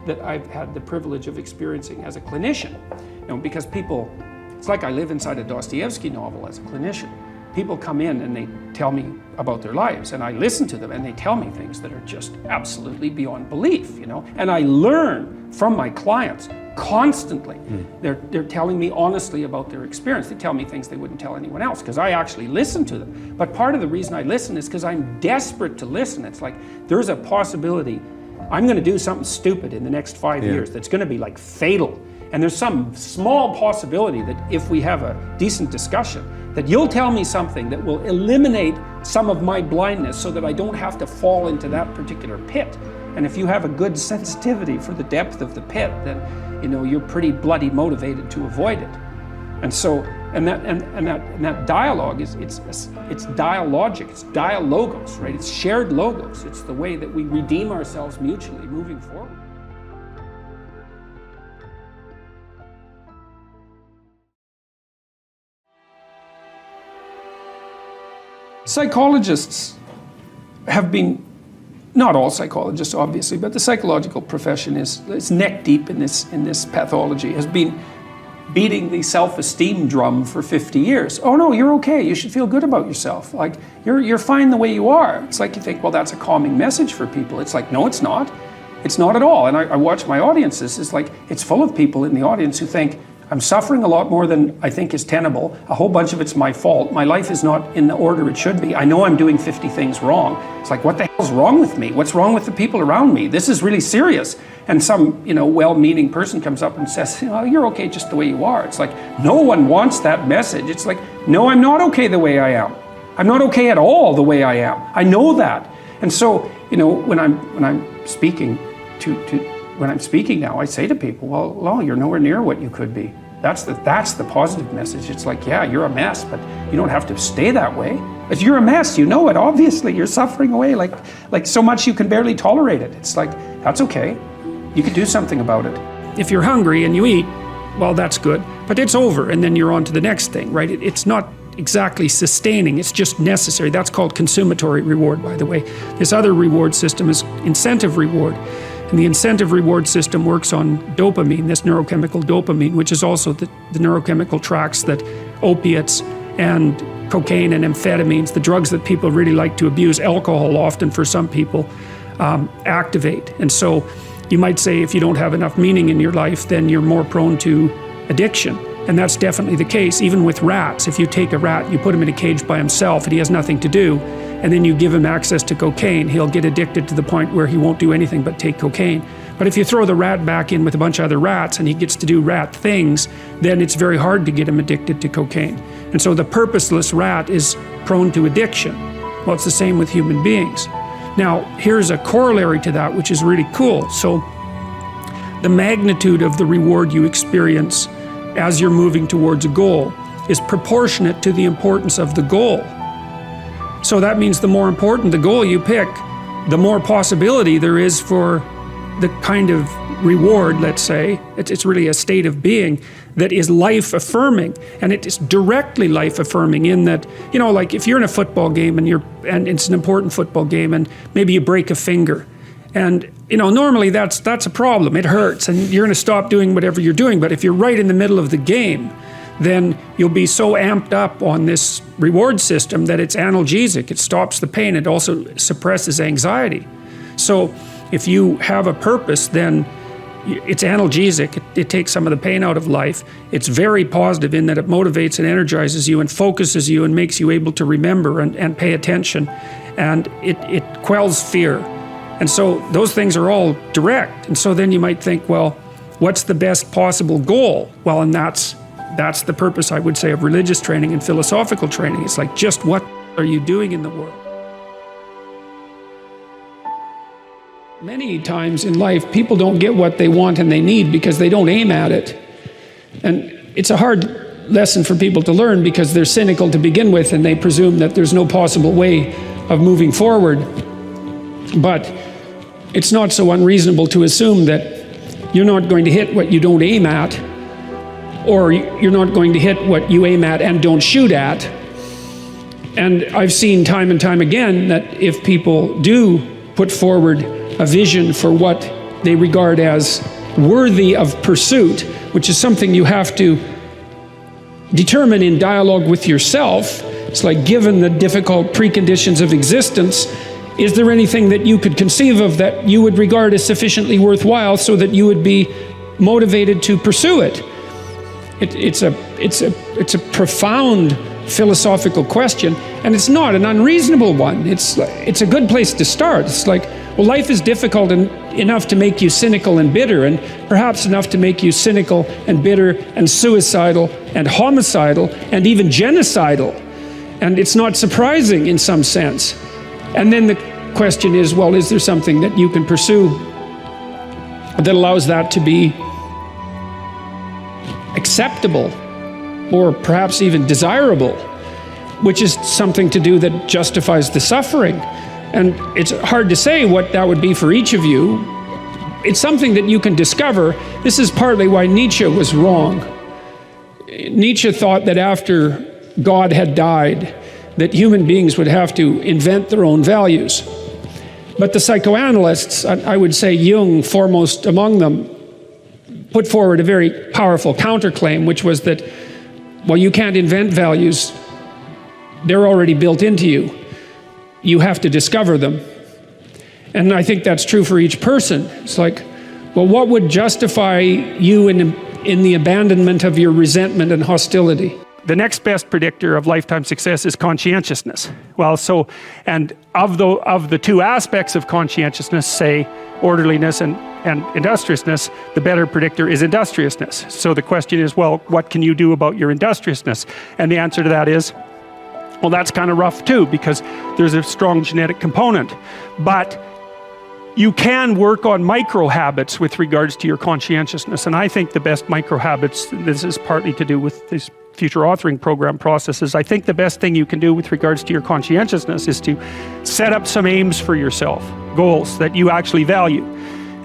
that I've had the privilege of experiencing as a clinician. You know, because people, it's like I live inside a Dostoevsky novel as a clinician. people come in and they tell me about their lives, and I listen to them, and they tell me things that are just absolutely beyond belief, you know. And I learn from my clients constantly. They're telling me honestly about their experience. They tell me things they wouldn't tell anyone else because I actually listen to them. But part of the reason I listen is because I'm desperate to listen. It's like there's a possibility I'm going to do something stupid in the next 5 years that's going to be like fatal. And there's some small possibility that if we have a decent discussion, that you'll tell me something that will eliminate some of my blindness so that I don't have to fall into that particular pit. And if you have a good sensitivity for the depth of the pit, then you know you're pretty bloody motivated to avoid it. And so, and that dialogue it's dialogic, it's dialogos, right? It's shared logos. It's the way that we redeem ourselves mutually moving forward. Psychologists have been, not all psychologists obviously, but the psychological profession is neck deep in this pathology, has been beating the self-esteem drum for 50 years. Oh no, you're okay, you should feel good about yourself. Like, you're fine the way you are. It's like you think, well, that's a calming message for people. It's like, no, it's not. It's not at all. And I watch my audiences, it's like, it's full of people in the audience who think, I'm suffering a lot more than I think is tenable. A whole bunch of it's my fault. My life is not in the order it should be. I know I'm doing 50 things wrong. It's like, what the hell's wrong with me? What's wrong with the people around me? This is really serious. And some, well-meaning person comes up and says, you're okay just the way you are. It's like, no one wants that message. It's like, no, I'm not okay the way I am. I'm not okay at all the way I am. I know that. And so, when I'm speaking when I'm speaking now, I say to people, well, you're nowhere near what you could be. That's the positive message. It's like, yeah, you're a mess, but you don't have to stay that way. If you're a mess, you know it, obviously. You're suffering away like so much you can barely tolerate it. It's like, that's okay. You can do something about it. If you're hungry and you eat, well, that's good, but it's over, and then you're on to the next thing, right? It's not exactly sustaining, it's just necessary. That's called consumatory reward, by the way. This other reward system is incentive reward. And the incentive reward system works on dopamine, this neurochemical dopamine, which is also the neurochemical tracks that opiates and cocaine and amphetamines, the drugs that people really like to abuse, alcohol often for some people, activate. And so you might say if you don't have enough meaning in your life, then you're more prone to addiction. And that's definitely the case, even with rats. If you take a rat, you put him in a cage by himself and he has nothing to do, and then you give him access to cocaine, he'll get addicted to the point where he won't do anything but take cocaine. But if you throw the rat back in with a bunch of other rats and he gets to do rat things, then it's very hard to get him addicted to cocaine. And so the purposeless rat is prone to addiction. Well, it's the same with human beings. Now, here's a corollary to that, which is really cool. So the magnitude of the reward you experience as you're moving towards a goal is proportionate to the importance of the goal. So that means the more important the goal you pick, the more possibility there is for the kind of reward, let's say, it's really a state of being that is life-affirming, and it is directly life-affirming in that, like if you're in a football game and it's an important football game and maybe you break a finger, and normally that's a problem, it hurts, and you're going to stop doing whatever you're doing. But if you're right in the middle of the game, then you'll be so amped up on this reward system that it's analgesic. It stops the pain. It also suppresses anxiety. So if you have a purpose, then it's analgesic. It takes some of the pain out of life. It's very positive in that it motivates and energizes you and focuses you and makes you able to remember and pay attention. And it quells fear. And so those things are all direct. And so then you might think, well, what's the best possible goal? Well, and that's the purpose, I would say, of religious training and philosophical training. It's like, just what are you doing in the world? Many times in life, people don't get what they want and they need because they don't aim at it. And it's a hard lesson for people to learn because they're cynical to begin with and they presume that there's no possible way of moving forward. But it's not so unreasonable to assume that you're not going to hit what you don't aim at, or you're not going to hit what you aim at and don't shoot at. And I've seen time and time again that if people do put forward a vision for what they regard as worthy of pursuit, which is something you have to determine in dialogue with yourself, It's like, given the difficult preconditions of existence, is there anything that you could conceive of that you would regard as sufficiently worthwhile so that you would be motivated to pursue it? It's a profound philosophical question, and it's not an unreasonable one. It's a good place to start. It's like, well, life is difficult enough to make you cynical and bitter, and perhaps enough to make you cynical and bitter and suicidal and homicidal and even genocidal. And it's not surprising in some sense. And then the question is, well, is there something that you can pursue that allows that to be acceptable, or perhaps even desirable, which is something to do that justifies the suffering? And it's hard to say what that would be for each of you. It's something that you can discover. This is partly why Nietzsche was wrong. Nietzsche thought that after God had died, that human beings would have to invent their own values. But the psychoanalysts, I would say Jung foremost among them, put forward a very powerful counterclaim, which was that, well, you can't invent values. They're already built into you. You have to discover them. And I think that's true for each person. It's like, well, what would justify you in the abandonment of your resentment and hostility? The next best predictor of lifetime success is conscientiousness. Well, so, and of the two aspects of conscientiousness, say orderliness and industriousness, the better predictor is industriousness. So the question is, well, what can you do about your industriousness? And the answer to that is, well, that's kind of rough too, because there's a strong genetic component. But you can work on micro habits with regards to your conscientiousness. And I think the best micro habits, this is partly to do with this future authoring program processes, I think the best thing you can do with regards to your conscientiousness is to set up some aims for yourself, goals that you actually value.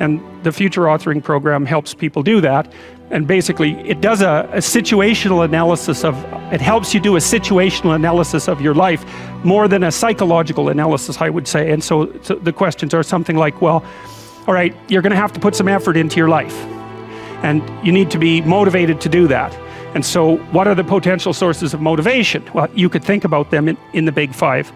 And the future authoring program helps people do that. And basically, it does a situational analysis it helps you do a situational analysis of your life more than a psychological analysis, I would say. And so the questions are something like, well, all right, you're going to have to put some effort into your life. And you need to be motivated to do that. And so what are the potential sources of motivation? Well, you could think about them in the big five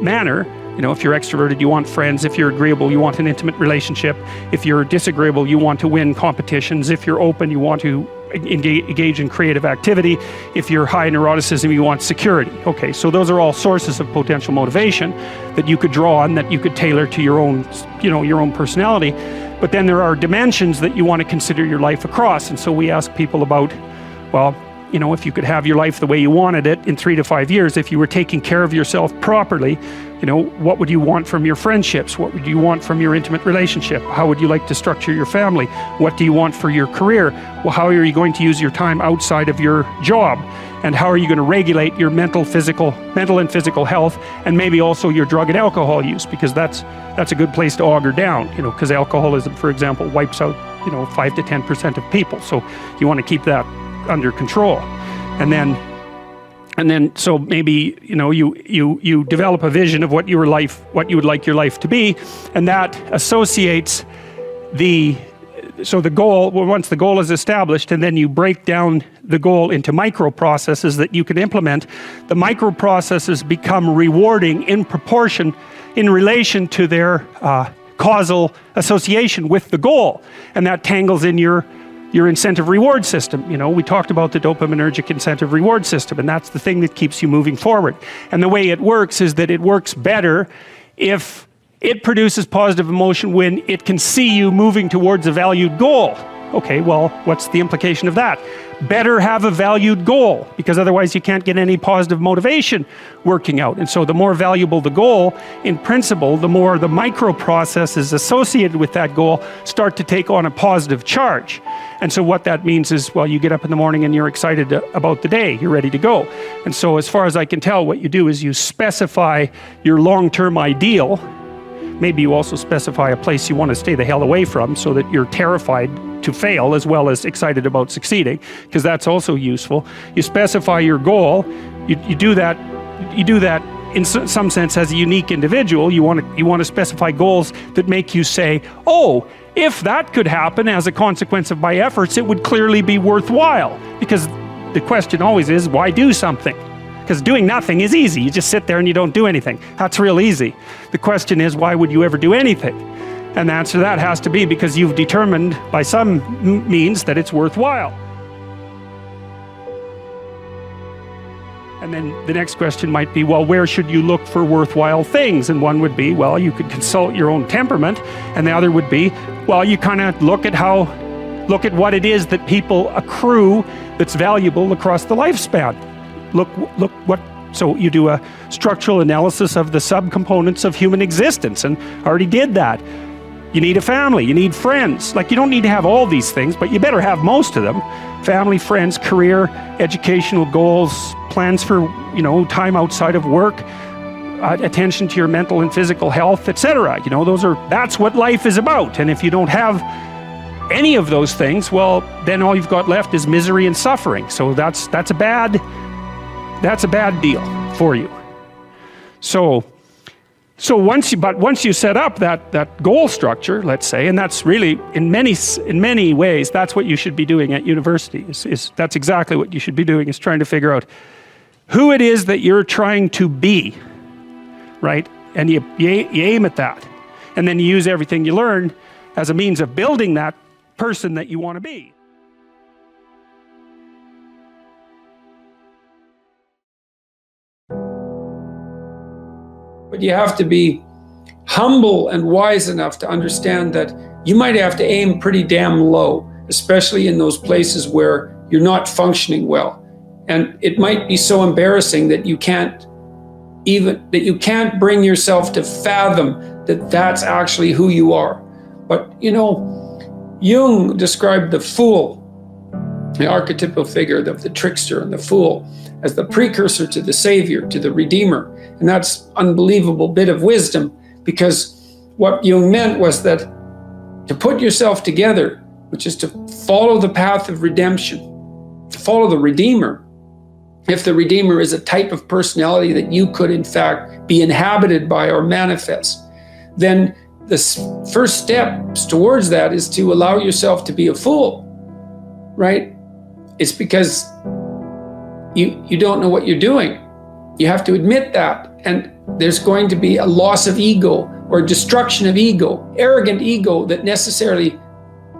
manner. You know, if you're extroverted, you want friends. If you're agreeable, you want an intimate relationship. If you're disagreeable, you want to win competitions. If you're open, you want to engage in creative activity. If you're high neuroticism, you want security. Okay, so those are all sources of potential motivation that you could draw on, that you could tailor to your own, your own personality. But then there are dimensions that you want to consider your life across. And so we ask people about, well, if you could have your life the way you wanted it in 3 to 5 years, if you were taking care of yourself properly, what would you want from your friendships? What would you want from your intimate relationship? How would you like to structure your family? What do you want for your career? Well, how are you going to use your time outside of your job? And how are you going to regulate your mental and physical health, and maybe also your drug and alcohol use? Because that's a good place to auger down, because alcoholism, for example, wipes out, 5 to 10% of people. So you want to keep that under control. And then so maybe you develop a vision of what you would like your life to be, and that associates the goal. Well, once the goal is established, and then you break down the goal into micro processes that you can implement, the micro processes become rewarding in proportion, in relation to their causal association with the goal, and that tangles in your incentive reward system. We talked about the dopaminergic incentive reward system, and that's the thing that keeps you moving forward. And the way it works is that it works better if it produces positive emotion when it can see you moving towards a valued goal. Okay, well, what's the implication of that? Better have a valued goal, because otherwise you can't get any positive motivation working out. And so the more valuable the goal, in principle, the more the micro processes associated with that goal start to take on a positive charge. And so what that means is, well, you get up in the morning and you're excited about the day, you're ready to go. And so as far as I can tell, what you do is you specify your long-term ideal. Maybe you also specify a place you want to stay the hell away from, so that you're terrified to fail as well as excited about succeeding, because that's also useful. You specify your goal. You do that in some sense as a unique individual. You want to specify goals that make you say, oh, if that could happen as a consequence of my efforts, it would clearly be worthwhile. Because the question always is, why do something? Because doing nothing is easy. You just sit there and you don't do anything. That's real easy. The question is, why would you ever do anything? And the answer to that has to be because you've determined by some means that it's worthwhile. And then the next question might be, well, where should you look for worthwhile things? And one would be, well, you could consult your own temperament. And the other would be, well, you kind of look at what it is that people accrue that's valuable across the lifespan. So you do a structural analysis of the subcomponents of human existence, and I already did that. You need a family, you need friends. Like, you don't need to have all these things, but you better have most of them. Family, friends, career, educational goals, plans for, time outside of work, attention to your mental and physical health, etc. That's what life is about. And if you don't have any of those things, well, then all you've got left is misery and suffering. So that's a bad deal for you. So once you set up that goal structure, let's say, and that's really in many ways that's what you should be doing at university. That's exactly what you should be doing, is trying to figure out who it is that you're trying to be, right? And you aim at that, and then you use everything you learn as a means of building that person that you want to be. But you have to be humble and wise enough to understand that you might have to aim pretty damn low, especially in those places where you're not functioning well. And it might be so embarrassing that you can't bring yourself to fathom that that's actually who you are. But Jung described the fool, the archetypal figure of the trickster and the fool, as the precursor to the savior, to the redeemer. And that's an unbelievable bit of wisdom, because what Jung meant was that to put yourself together, which is to follow the path of redemption, to follow the redeemer. If the redeemer is a type of personality that you could in fact be inhabited by or manifest, then the first steps towards that is to allow yourself to be a fool, right? It's because you don't know what you're doing. You have to admit that. And there's going to be a loss of ego or destruction of ego, arrogant ego that necessarily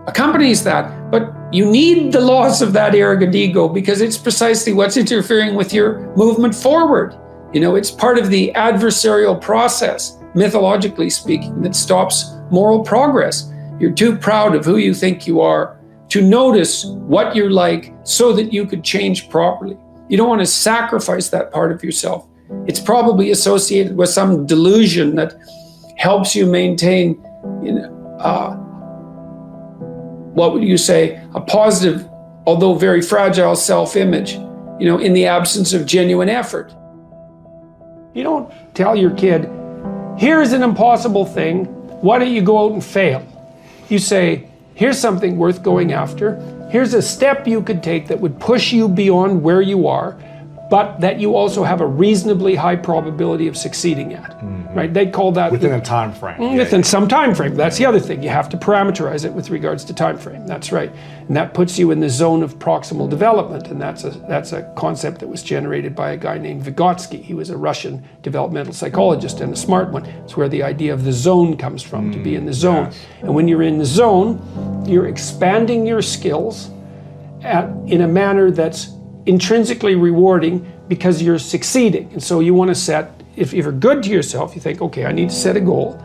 accompanies that. But you need the loss of that arrogant ego, because it's precisely what's interfering with your movement forward. It's part of the adversarial process, mythologically speaking, that stops moral progress. You're too proud of who you think you are to notice what you're like so that you could change properly. You don't want to sacrifice that part of yourself. It's probably associated with some delusion that helps you maintain, what would you say, a positive, although very fragile self-image, in the absence of genuine effort. You don't tell your kid, here's an impossible thing, why don't you go out and fail? You say, here's something worth going after. Here's a step you could take that would push you beyond where you are, but that you also have a reasonably high probability of succeeding at, right? They call that within a time frame. Within some time frame. That's the other thing. You have to parameterize it with regards to time frame. That's right. And that puts you in the zone of proximal development. And that's a concept that was generated by a guy named Vygotsky. He was a Russian developmental psychologist and a smart one. It's where the idea of the zone comes from, to be in the zone. Yes. And when you're in the zone, you're expanding your skills in a manner that's intrinsically rewarding because you're succeeding. And so you want to set, if you're good to yourself, you think, okay, I need to set a goal,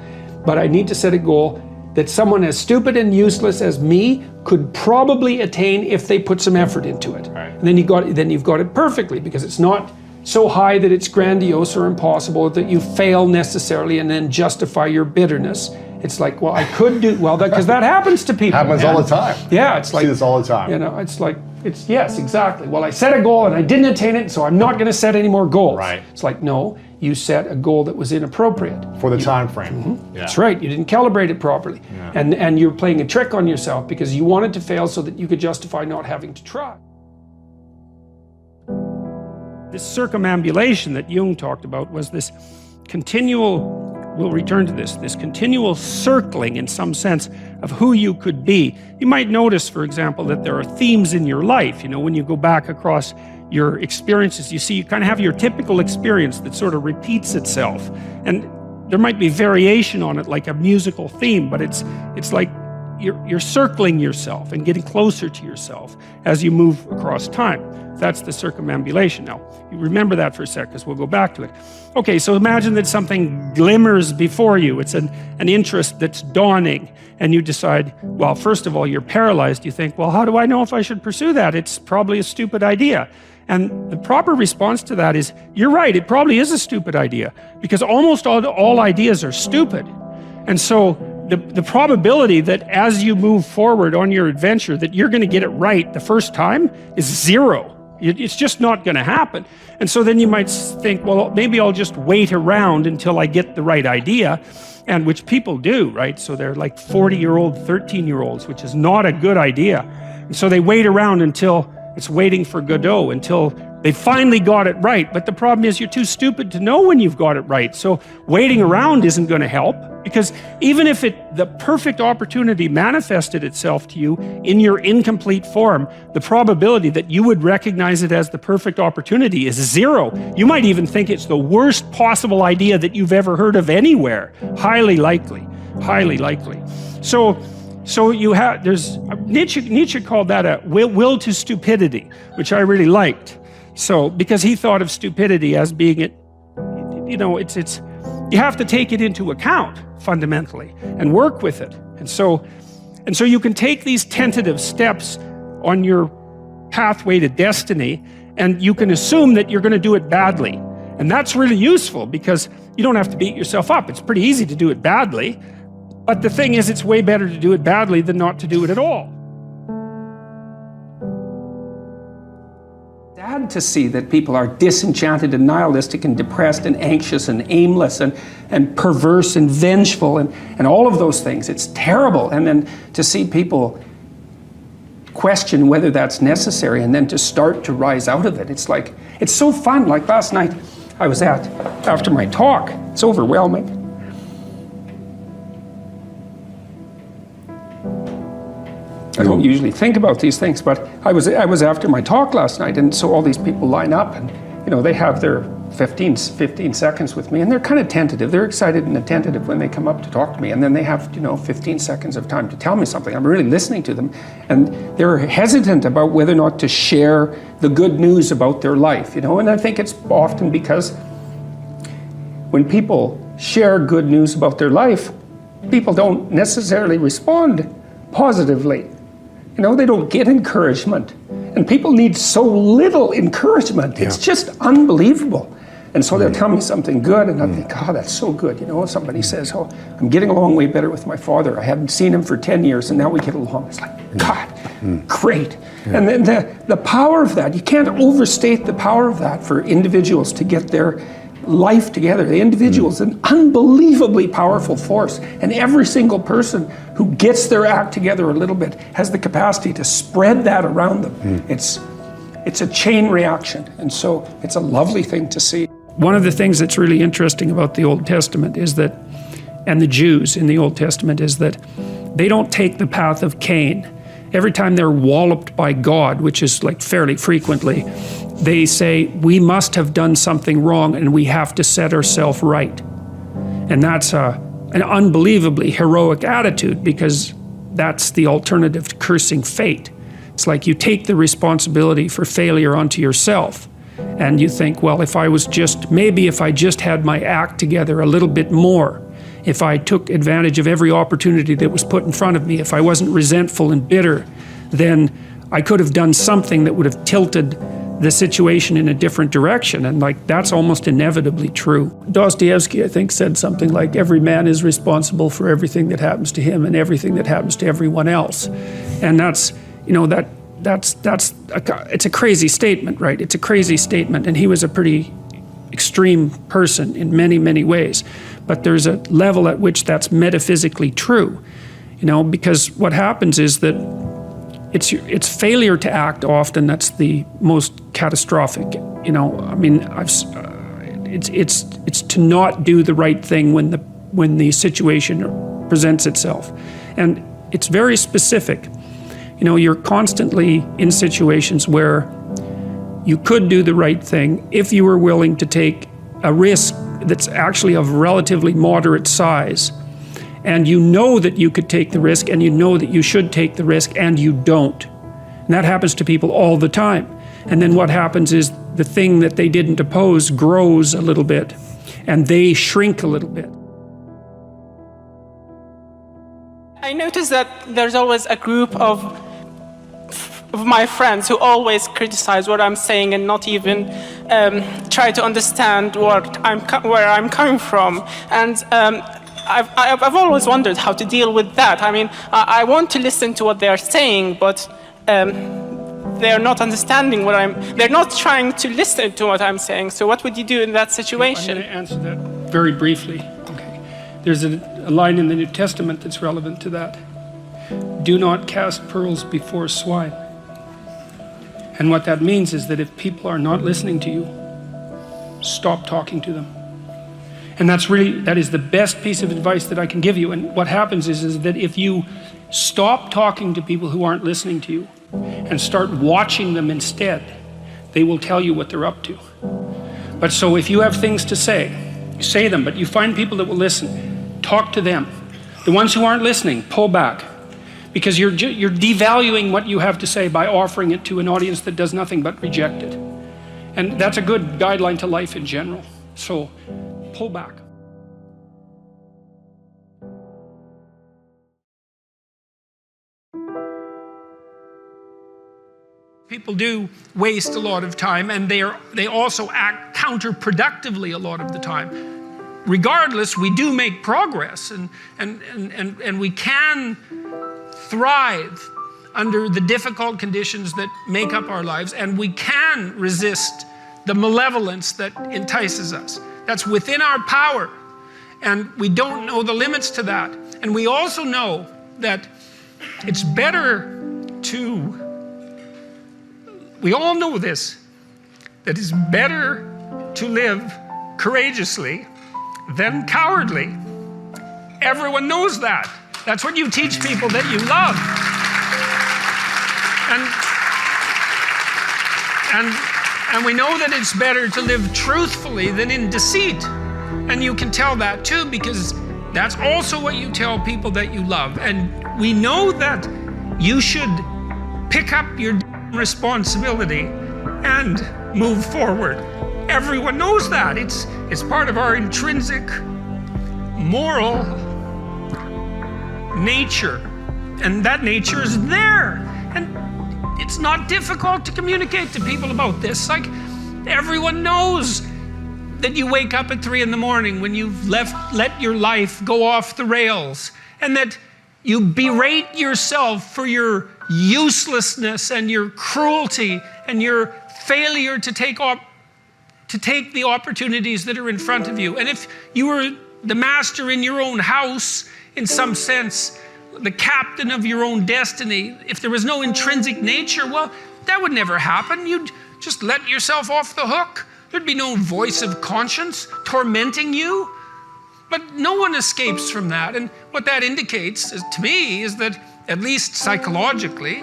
but I need to set a goal that someone as stupid and useless as me could probably attain if they put some effort into it. Right. And then you've got it perfectly, because it's not so high that it's grandiose or impossible that you fail necessarily and then justify your bitterness. It's like, well, I could do well, because that happens to people. Happens all the time. Yeah, it's like, see this all the time. It's like, yes, exactly. Well, I set a goal and I didn't attain it, so I'm not going to set any more goals. Right. It's like, no, you set a goal that was inappropriate for the time frame. Yeah. That's right. You didn't calibrate it properly, and you're playing a trick on yourself because you wanted to fail so that you could justify not having to try. This circumambulation that Jung talked about was this continual, we'll return to this continual circling in some sense of who you could be. You might notice, for example, that there are themes in your life. When you go back across your experiences. You see, you kind of have your typical experience that sort of repeats itself. And there might be variation on it, like a musical theme, but it's like you're circling yourself and getting closer to yourself as you move across time. That's the circumambulation. Now, you remember that for a sec, because we'll go back to it. Okay, so imagine that something glimmers before you. It's an interest that's dawning, and you decide, well, first of all, you're paralyzed. You think, well, how do I know if I should pursue that? It's probably a stupid idea. And the proper response to that is, you're right, it probably is a stupid idea, because almost all ideas are stupid. And so the probability that as you move forward on your adventure that you're going to get it right the first time is zero. It's just not going to happen. And so then you might think, well, maybe I'll just wait around until I get the right idea, and which people do, right? So they're like 40-year-old, 13-year-olds, which is not a good idea. And so they wait around until it's waiting for Godot, until they finally got it right. But the problem is you're too stupid to know when you've got it right. So waiting around isn't going to help, because even if the perfect opportunity manifested itself to you in your incomplete form, the probability that you would recognize it as the perfect opportunity is zero. You might even think it's the worst possible idea that you've ever heard of anywhere. Highly likely, highly likely. So you have, there's, Nietzsche called that a will to stupidity, which I really liked. So, because he thought of stupidity as being it's you have to take it into account fundamentally and work with it. And so you can take these tentative steps on your pathway to destiny, and you can assume that you're going to do it badly. And that's really useful, because you don't have to beat yourself up. It's pretty easy to do it badly. But the thing is, it's way better to do it badly than not to do it at all. Sad to see that people are disenchanted and nihilistic and depressed and anxious and aimless and perverse and vengeful and all of those things. It's terrible. And then to see people question whether that's necessary, and then to start to rise out of it. It's like, it's so fun. Like last night I was after my talk, it's overwhelming. I don't usually think about these things, but I was after my talk last night, and so all these people line up, and they have their 15 seconds with me, and they're kind of tentative. They're excited and attentive when they come up to talk to me, and then they have 15 seconds of time to tell me something. I'm really listening to them, and they're hesitant about whether or not to share the good news about their life, and I think it's often because when people share good news about their life, people don't necessarily respond positively. They don't get encouragement. And people need so little encouragement. It's just unbelievable. And so they'll tell me something good, and I think, oh, that's so good. Somebody says, oh, I'm getting along way better with my father. I hadn't seen him for 10 years, and now we get along. It's like, God, great. And then the power of that, you can't overstate the power of that for individuals to get their life together. The individual is an unbelievably powerful force, and every single person who gets their act together a little bit has the capacity to spread that around them. It's a chain reaction, and so it's a lovely thing to see. One of the things that's really interesting about the Old Testament is that, and the Jews in the Old Testament, is that they don't take the path of Cain. Every time they're walloped by God, which is like fairly frequently, they say, we must have done something wrong and we have to set ourselves right. And that's an unbelievably heroic attitude, because that's the alternative to cursing fate. It's like you take the responsibility for failure onto yourself, and you think, well, if I just had my act together a little bit more, if I took advantage of every opportunity that was put in front of me, if I wasn't resentful and bitter, then I could have done something that would have tilted the situation in a different direction. And that's almost inevitably true. Dostoevsky, I think, said something like, every man is responsible for everything that happens to him and everything that happens to everyone else. And that's it's a crazy statement, right? It's a crazy statement. And he was a pretty extreme person in many, many ways. But there's a level at which that's metaphysically true, because what happens is that it's failure to act often that's the most catastrophic. It's to not do the right thing when the situation presents itself, and it's very specific. You're constantly in situations where you could do the right thing if you were willing to take a risk that's actually of relatively moderate size. And you know that you could take the risk, and you know that you should take the risk, and you don't. And that happens to people all the time. And then what happens is the thing that they didn't oppose grows a little bit, and they shrink a little bit. I notice that there's always a group of my friends who always criticize what I'm saying and not even try to understand where I'm coming from. And I've always wondered how to deal with that. I mean, I want to listen to what they're saying, but they're not understanding they're not trying to listen to what I'm saying. So what would you do in that situation? I'm going to answer that very briefly. Okay. There's a line in the New Testament that's relevant to that. Do not cast pearls before swine. And what that means is that if people are not listening to you, stop talking to them. And that is the best piece of advice that I can give you. And what happens is that if you stop talking to people who aren't listening to you and start watching them instead, they will tell you what they're up to. But so if you have things to say, you say them, but you find people that will listen, talk to them. The ones who aren't listening, pull back. Because you're devaluing what you have to say by offering it to an audience that does nothing but reject it. And that's a good guideline to life in general. So pull back. People do waste a lot of time, and they also act counterproductively a lot of the time. Regardless, we do make progress, and we can thrive under the difficult conditions that make up our lives, and we can resist the malevolence that entices us. That's within our power, and we don't know the limits to that. And we also know that it's better to, we all know this, that it's better to live courageously than cowardly. Everyone knows that. That's what you teach people that you love. And we know that it's better to live truthfully than in deceit. And you can tell that too, because that's also what you tell people that you love. And we know that you should pick up your responsibility and move forward. Everyone knows that. It's part of our intrinsic moral nature. And that nature is there. And it's not difficult to communicate to people about this. Like, everyone knows that you wake up at 3 in the morning when you've let your life go off the rails, and that you berate yourself for your uselessness and your cruelty and your failure to take the opportunities that are in front of you. And if you were the master in your own house, in some sense, the captain of your own destiny, if there was no intrinsic nature, well, that would never happen. You'd just let yourself off the hook. There'd be no voice of conscience tormenting you. But no one escapes from that. And what that indicates, to me, is that, at least psychologically,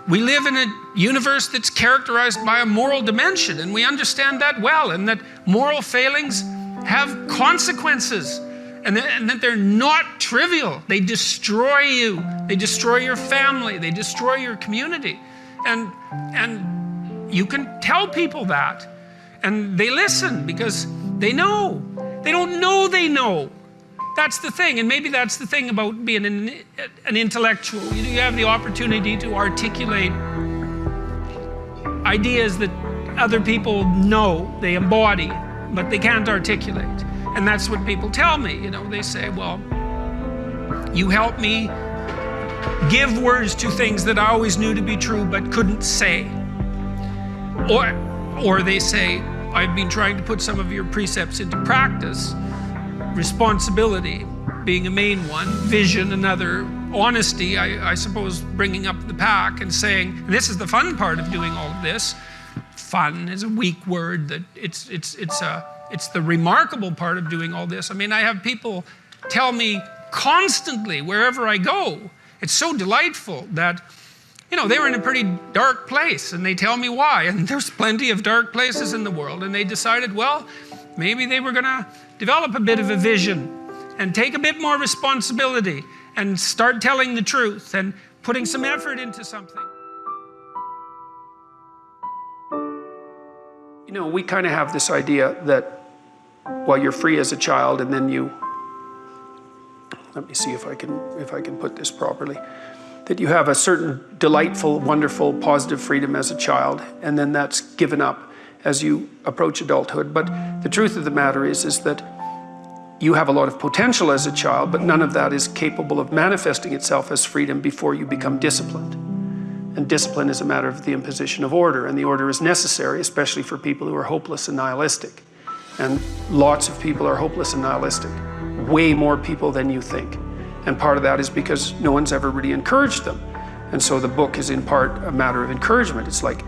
we live in a universe that's characterized by a moral dimension, and we understand that well, and that moral failings have consequences, and that they're not trivial. They destroy you. They destroy your family. They destroy your community. And you can tell people that, and they listen because they know. They don't know they know. That's the thing, and maybe that's the thing about being an intellectual. You have the opportunity to articulate ideas that other people know, they embody, but they can't articulate. And that's what people tell me. They say, well, you help me give words to things that I always knew to be true but couldn't say. Or they say, I've been trying to put some of your precepts into practice. Responsibility being a main one, vision another, honesty, I suppose, bringing up the pack and saying, and this is the fun part of doing all of this. Fun is a weak word. That it's the remarkable part of doing all this. I mean, I have people tell me constantly wherever I go. It's so delightful that you know, they were in a pretty dark place, and they tell me why. And there's plenty of dark places in the world. And they decided, well, maybe they were going to develop a bit of a vision and take a bit more responsibility and start telling the truth and putting some effort into something. You know, we kind of have this idea that, well, you're free as a child, and then you, let me see if I can put this properly, that you have a certain delightful, wonderful, positive freedom as a child, and then that's given up as you approach adulthood. But the truth of the matter is that you have a lot of potential as a child, but none of that is capable of manifesting itself as freedom before you become disciplined. And discipline is a matter of the imposition of order, and the order is necessary, especially for people who are hopeless and nihilistic. And lots of people are hopeless and nihilistic, way more people than you think. And part of that is because no one's ever really encouraged them. And so the book is in part a matter of encouragement. It's like,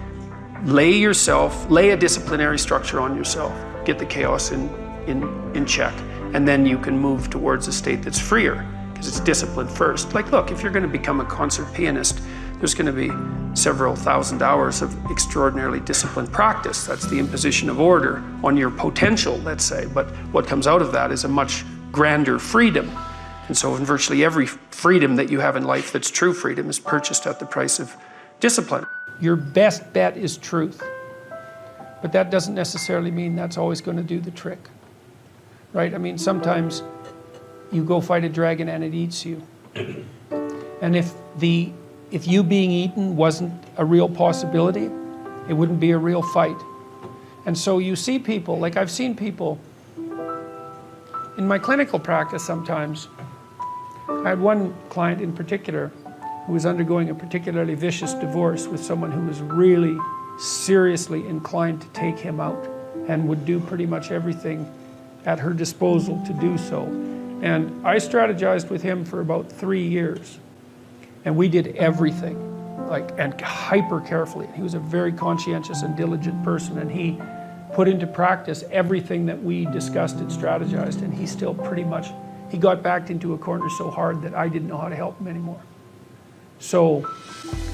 lay a disciplinary structure on yourself, get the chaos in check, and then you can move towards a state that's freer, because it's discipline first. Like, look, if you're going to become a concert pianist, there's going to be several thousand hours of extraordinarily disciplined practice. That's the imposition of order on your potential, let's say. But what comes out of that is a much grander freedom. And so in virtually every freedom that you have in life that's true freedom is purchased at the price of discipline. Your best bet is truth. But that doesn't necessarily mean that's always going to do the trick. Right? I mean, sometimes you go fight a dragon and it eats you. And if you being eaten wasn't a real possibility, it wouldn't be a real fight. And so you see people, like I've seen people in my clinical practice sometimes. I had one client in particular who was undergoing a particularly vicious divorce with someone who was really seriously inclined to take him out and would do pretty much everything at her disposal to do so. And I strategized with him for about 3 years. And we did everything, and hyper carefully. He was a very conscientious and diligent person, and he put into practice everything that we discussed and strategized, and he still pretty much, he got backed into a corner so hard that I didn't know how to help him anymore. So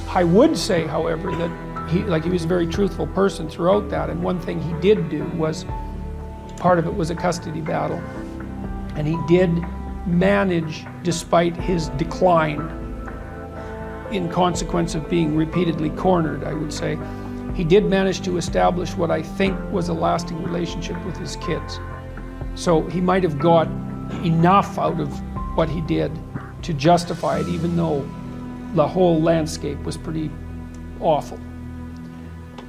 I would say, however, that he was a very truthful person throughout that, and one thing he did do was, part of it was a custody battle, and he did manage, despite his decline, in consequence of being repeatedly cornered, I would say, he did manage to establish what I think was a lasting relationship with his kids. So he might have got enough out of what he did to justify it, even though the whole landscape was pretty awful.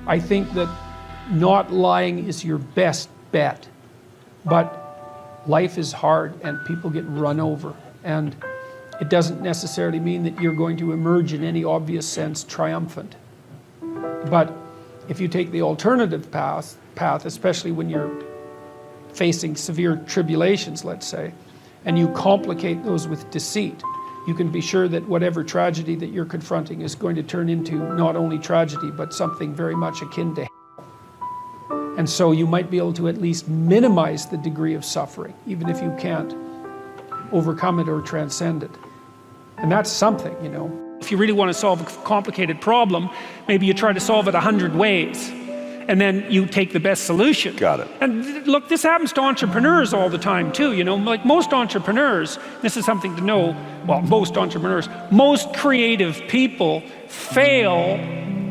I think that not lying is your best bet, but life is hard and people get run over, and it doesn't necessarily mean that you're going to emerge in any obvious sense triumphant. But if you take the alternative path, especially when you're facing severe tribulations, let's say, and you complicate those with deceit, you can be sure that whatever tragedy that you're confronting is going to turn into not only tragedy, but something very much akin to hell. And so you might be able to at least minimize the degree of suffering, even if you can't overcome it or transcend it. And that's something, you know. If you really want to solve a complicated problem, maybe you try to solve it 100 ways, and then you take the best solution. Got it. And look, this happens to entrepreneurs all the time too, you know. Like most entrepreneurs, this is something to know, well, most entrepreneurs, most creative people fail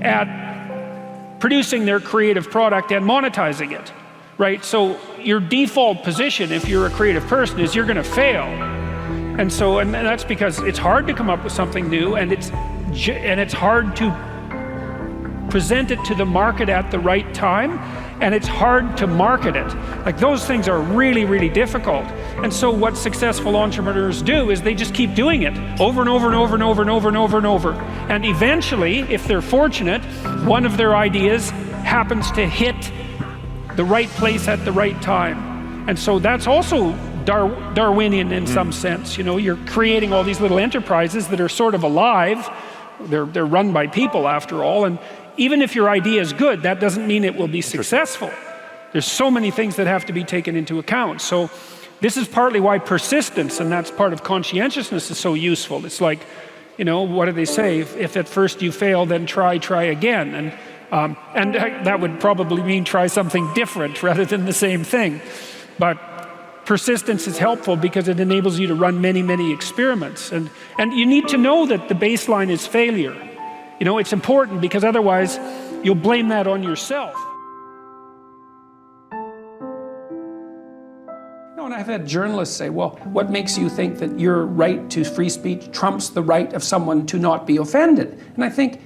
at producing their creative product and monetizing it, right? So your default position, if you're a creative person, is you're going to fail. And so, and that's because it's hard to come up with something new, and it's hard to present it to the market at the right time, and it's hard to market it. Like, those things are really, really difficult. And so what successful entrepreneurs do is they just keep doing it over and over and over and over and over and over and over. And eventually, if they're fortunate, one of their ideas happens to hit the right place at the right time. And so that's also Darwinian in some sense. You know, you're creating all these little enterprises that are sort of alive. They're run by people after all, and even if your idea is good, that doesn't mean it will be successful. There's so many things that have to be taken into account. So this is partly why persistence, and that's part of conscientiousness, is so useful. It's like, You know, what do they say? If at first you fail, then try again. And that would probably mean try something different rather than the same thing. But persistence is helpful because it enables you to run many experiments. And you need to know that the baseline is failure. You know, it's important because otherwise you'll blame that on yourself. And I've had journalists say, well, what makes you think that your right to free speech trumps the right of someone to not be offended? And I think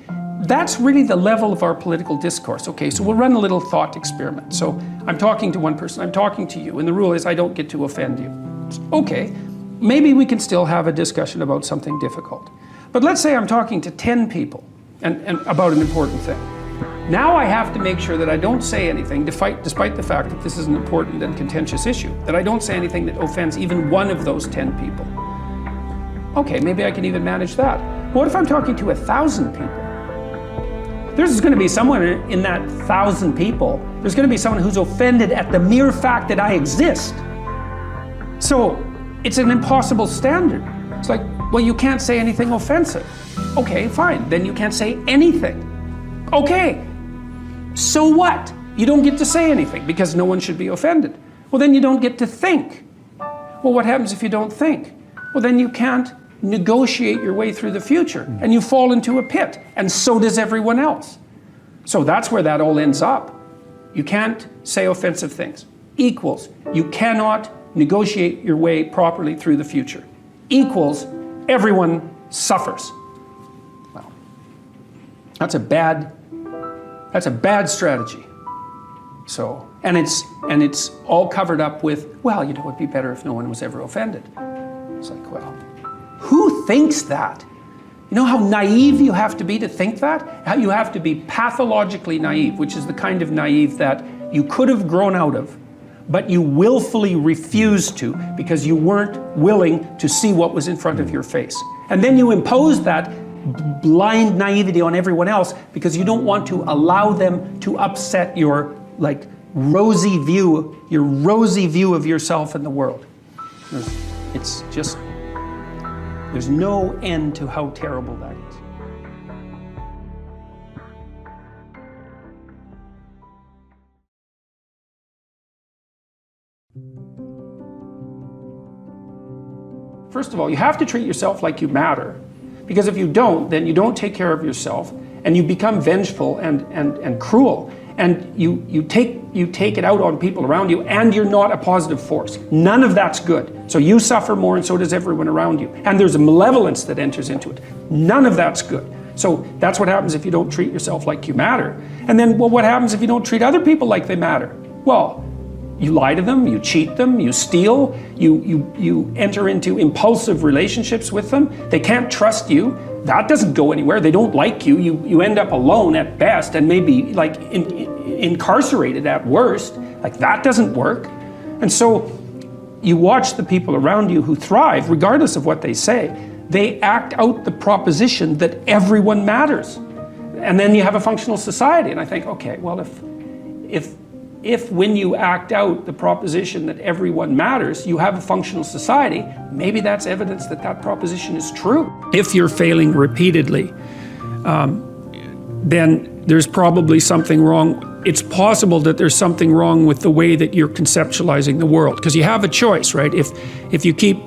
that's really the level of our political discourse. Okay, so we'll run a little thought experiment. So I'm talking to one person, I'm talking to you, and the rule is I don't get to offend you. Okay, maybe we can still have a discussion about something difficult. But let's say I'm talking to 10 people and about an important thing. Now I have to make sure that I don't say anything, despite the fact that this is an important and contentious issue, that I don't say anything that offends even one of those 10 people. Okay, maybe I can even manage that. What if I'm talking to 1,000 people? There's going to be someone in that 1,000 people, there's going to be someone who's offended at the mere fact that I exist. So it's an impossible standard. It's like, well, you can't say anything offensive. Okay, fine, then you can't say anything. Okay, so what? You don't get to say anything because no one should be offended. Well, then you don't get to think. Well, what happens if you don't think? Well, then you can't negotiate your way through the future and you fall into a pit, and so does everyone else. So that's where that all ends up. You can't say offensive things. Equals, you cannot negotiate your way properly through the future. Equals, everyone suffers. Well, that's a bad strategy. So, and it's all covered up with, well, you know, it'd be better if no one was ever offended. It's like, well, who thinks that? You know how naive you have to be to think that? How you have to be pathologically naive, which is the kind of naive that you could have grown out of, but you willfully refused to because you weren't willing to see what was in front of your face. And then you impose that blind naivety on everyone else because you don't want to allow them to upset your rosy view of yourself and the world. It's just, there's no end to how terrible that is. First of all, you have to treat yourself like you matter. Because if you don't, then you don't take care of yourself, and you become vengeful and cruel, and you take it out on people around you, and you're not a positive force. None of that's good. So you suffer more, and so does everyone around you. And there's a malevolence that enters into it. None of that's good. So that's what happens if you don't treat yourself like you matter. And then, well, what happens if you don't treat other people like they matter? Well, you lie to them, you cheat them, you steal, you enter into impulsive relationships with them. They can't trust you. That doesn't go anywhere. They don't like you. You end up alone at best and maybe incarcerated at worst. That doesn't work. And so you watch the people around you who thrive, regardless of what they say. They act out the proposition that everyone matters. And then you have a functional society. And I think, okay, well, if when you act out the proposition that everyone matters, you have a functional society, maybe that's evidence that that proposition is true. If you're failing repeatedly, then there's probably something wrong. It's possible that there's something wrong with the way that you're conceptualizing the world, because you have a choice, right? If you keep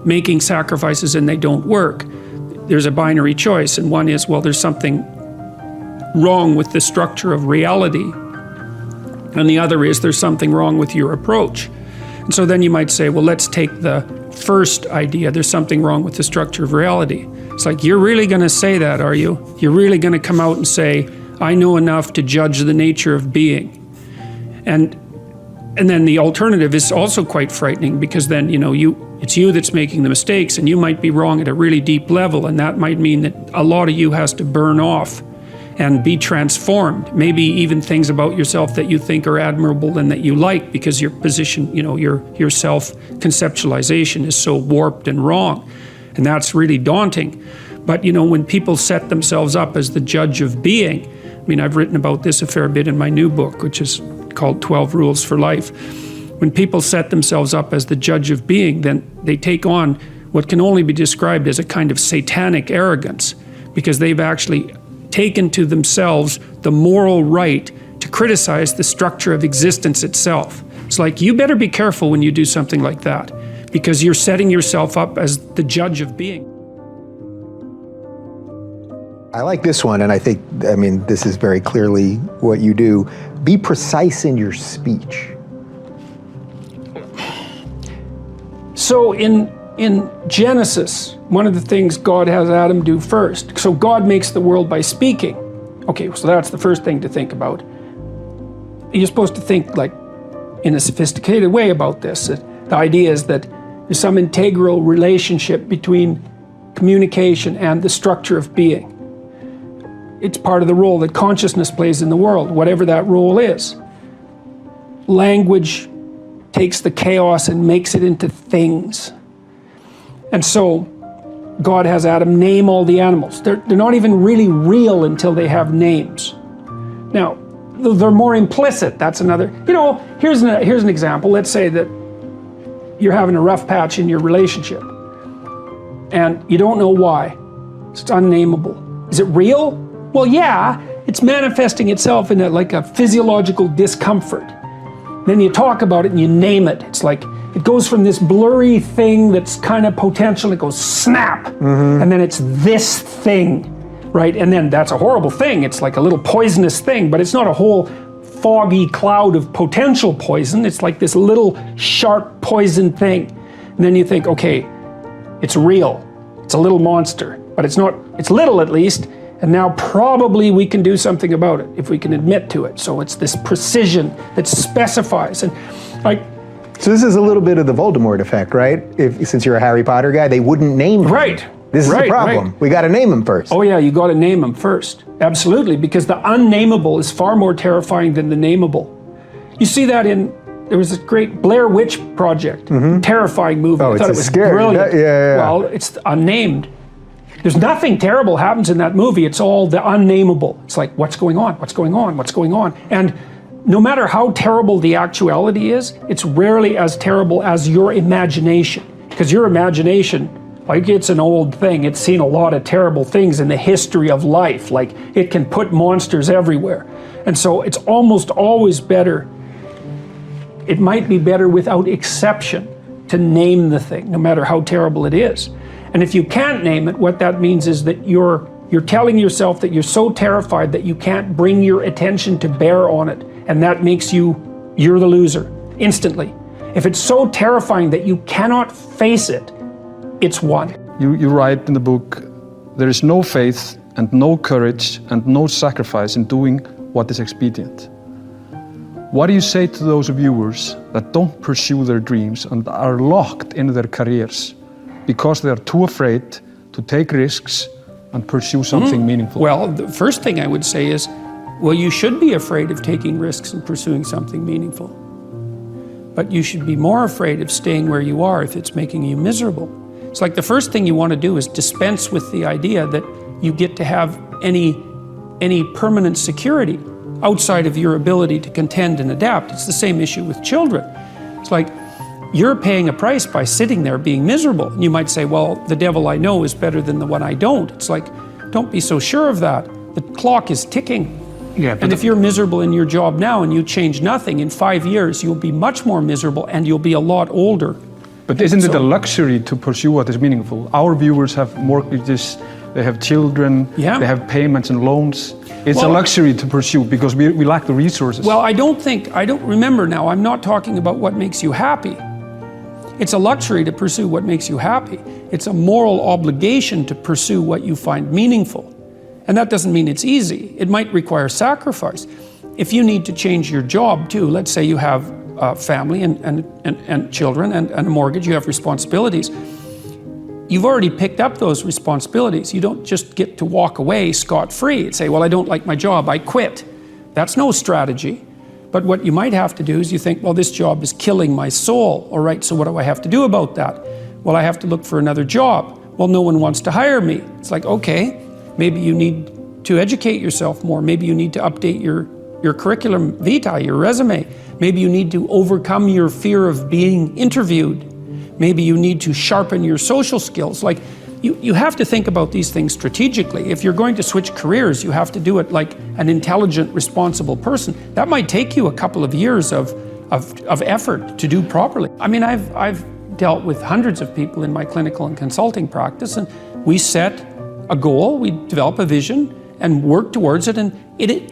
making sacrifices and they don't work, there's a binary choice, and one is, well, there's something wrong with the structure of reality. And the other is there's something wrong with your approach. And so then you might say, well, let's take the first idea, there's something wrong with the structure of reality. It's like, you're really going to say that, are you? You're really going to come out and say, I know enough to judge the nature of being. And then the alternative is also quite frightening, because then, it's you that's making the mistakes, and you might be wrong at a really deep level, and that might mean that a lot of you has to burn off and be transformed. Maybe even things about yourself that you think are admirable and that you like, because your position, your self-conceptualization is so warped and wrong. And that's really daunting. But when people set themselves up as the judge of being, I've written about this a fair bit in my new book, which is called 12 Rules for Life. When people set themselves up as the judge of being, then they take on what can only be described as a kind of satanic arrogance, because they've actually taken to themselves the moral right to criticize the structure of existence itself. It's like, you better be careful when you do something like that, because you're setting yourself up as the judge of being. I like this one, and I think, this is very clearly what you do. Be precise in your speech. So in Genesis, one of the things God has Adam do first, so God makes the world by speaking. Okay, so that's the first thing to think about. You're supposed to think like in a sophisticated way about this. The idea is that there's some integral relationship between communication and the structure of being. It's part of the role that consciousness plays in the world, whatever that role is. Language takes the chaos and makes it into things. And so God has Adam name all the animals. They're not even really real until they have names. Now, they're more implicit. That's another, here's an example. Let's say that you're having a rough patch in your relationship and you don't know why. It's unnameable. Is it real? Well, yeah, it's manifesting itself in a physiological discomfort. Then you talk about it and you name it. It's like, it goes from this blurry thing that's kind of potential, it goes snap, and then it's this thing, right? And then that's a horrible thing. It's like a little poisonous thing, but it's not a whole foggy cloud of potential poison. It's like this little sharp poison thing. And then you think, okay, it's real. It's a little monster, but it's not, it's little at least, and now probably we can do something about it if we can admit to it. So it's this precision that specifies, and like, so this is a little bit of the Voldemort effect, right? Since you're a Harry Potter guy, they wouldn't name him. Right. This is the problem. Right. We got to name him first. Oh yeah, you got to name him first. Absolutely, because the unnameable is far more terrifying than the nameable. You see that there was this great Blair Witch Project, terrifying movie. Oh, I thought it was scary. brilliant. Yeah. Well, it's unnamed. There's nothing terrible happens in that movie. It's all the unnameable. It's like, what's going on? What's going on? What's going on? And no matter how terrible the actuality is, it's rarely as terrible as your imagination. Because your imagination, like, it's an old thing. It's seen a lot of terrible things in the history of life. Like, it can put monsters everywhere. And so it's almost always better, it might be better without exception, to name the thing, no matter how terrible it is. And if you can't name it, what that means is that you're telling yourself that you're so terrified that you can't bring your attention to bear on it. And that makes you're the loser, instantly. If it's so terrifying that you cannot face it, it's won. You write in the book, there is no faith and no courage and no sacrifice in doing what is expedient. What do you say to those viewers that don't pursue their dreams and are locked in their careers because they are too afraid to take risks and pursue something meaningful? Well, the first thing I would say is, well, you should be afraid of taking risks and pursuing something meaningful. But you should be more afraid of staying where you are if it's making you miserable. It's like the first thing you want to do is dispense with the idea that you get to have any permanent security outside of your ability to contend and adapt. It's the same issue with children. It's like, you're paying a price by sitting there being miserable. And you might say, well, the devil I know is better than the one I don't. It's like, don't be so sure of that. The clock is ticking. Yeah, and if you're miserable in your job now and you change nothing, in 5 years you'll be much more miserable and you'll be a lot older. But isn't it a luxury to pursue what is meaningful? Our viewers have mortgages, they have children, they have payments and loans. It's a luxury to pursue because we lack the resources. Well, I don't remember now, I'm not talking about what makes you happy. It's a luxury to pursue what makes you happy. It's a moral obligation to pursue what you find meaningful. And that doesn't mean it's easy. It might require sacrifice. If you need to change your job too, let's say you have a family and children and a mortgage, you have responsibilities. You've already picked up those responsibilities. You don't just get to walk away scot-free and say, well, I don't like my job, I quit. That's no strategy. But what you might have to do is you think, well, this job is killing my soul. All right, so what do I have to do about that? Well, I have to look for another job. Well, no one wants to hire me. It's like, okay, maybe you need to educate yourself more. Maybe you need to update your curriculum vitae, your resume. Maybe you need to overcome your fear of being interviewed. Maybe you need to sharpen your social skills. Like, you have to think about these things strategically. If you're going to switch careers, you have to do it like an intelligent, responsible person. That might take you a couple of years of effort to do properly. I mean, I've dealt with hundreds of people in my clinical and consulting practice, and we set a goal, we develop a vision and work towards it, and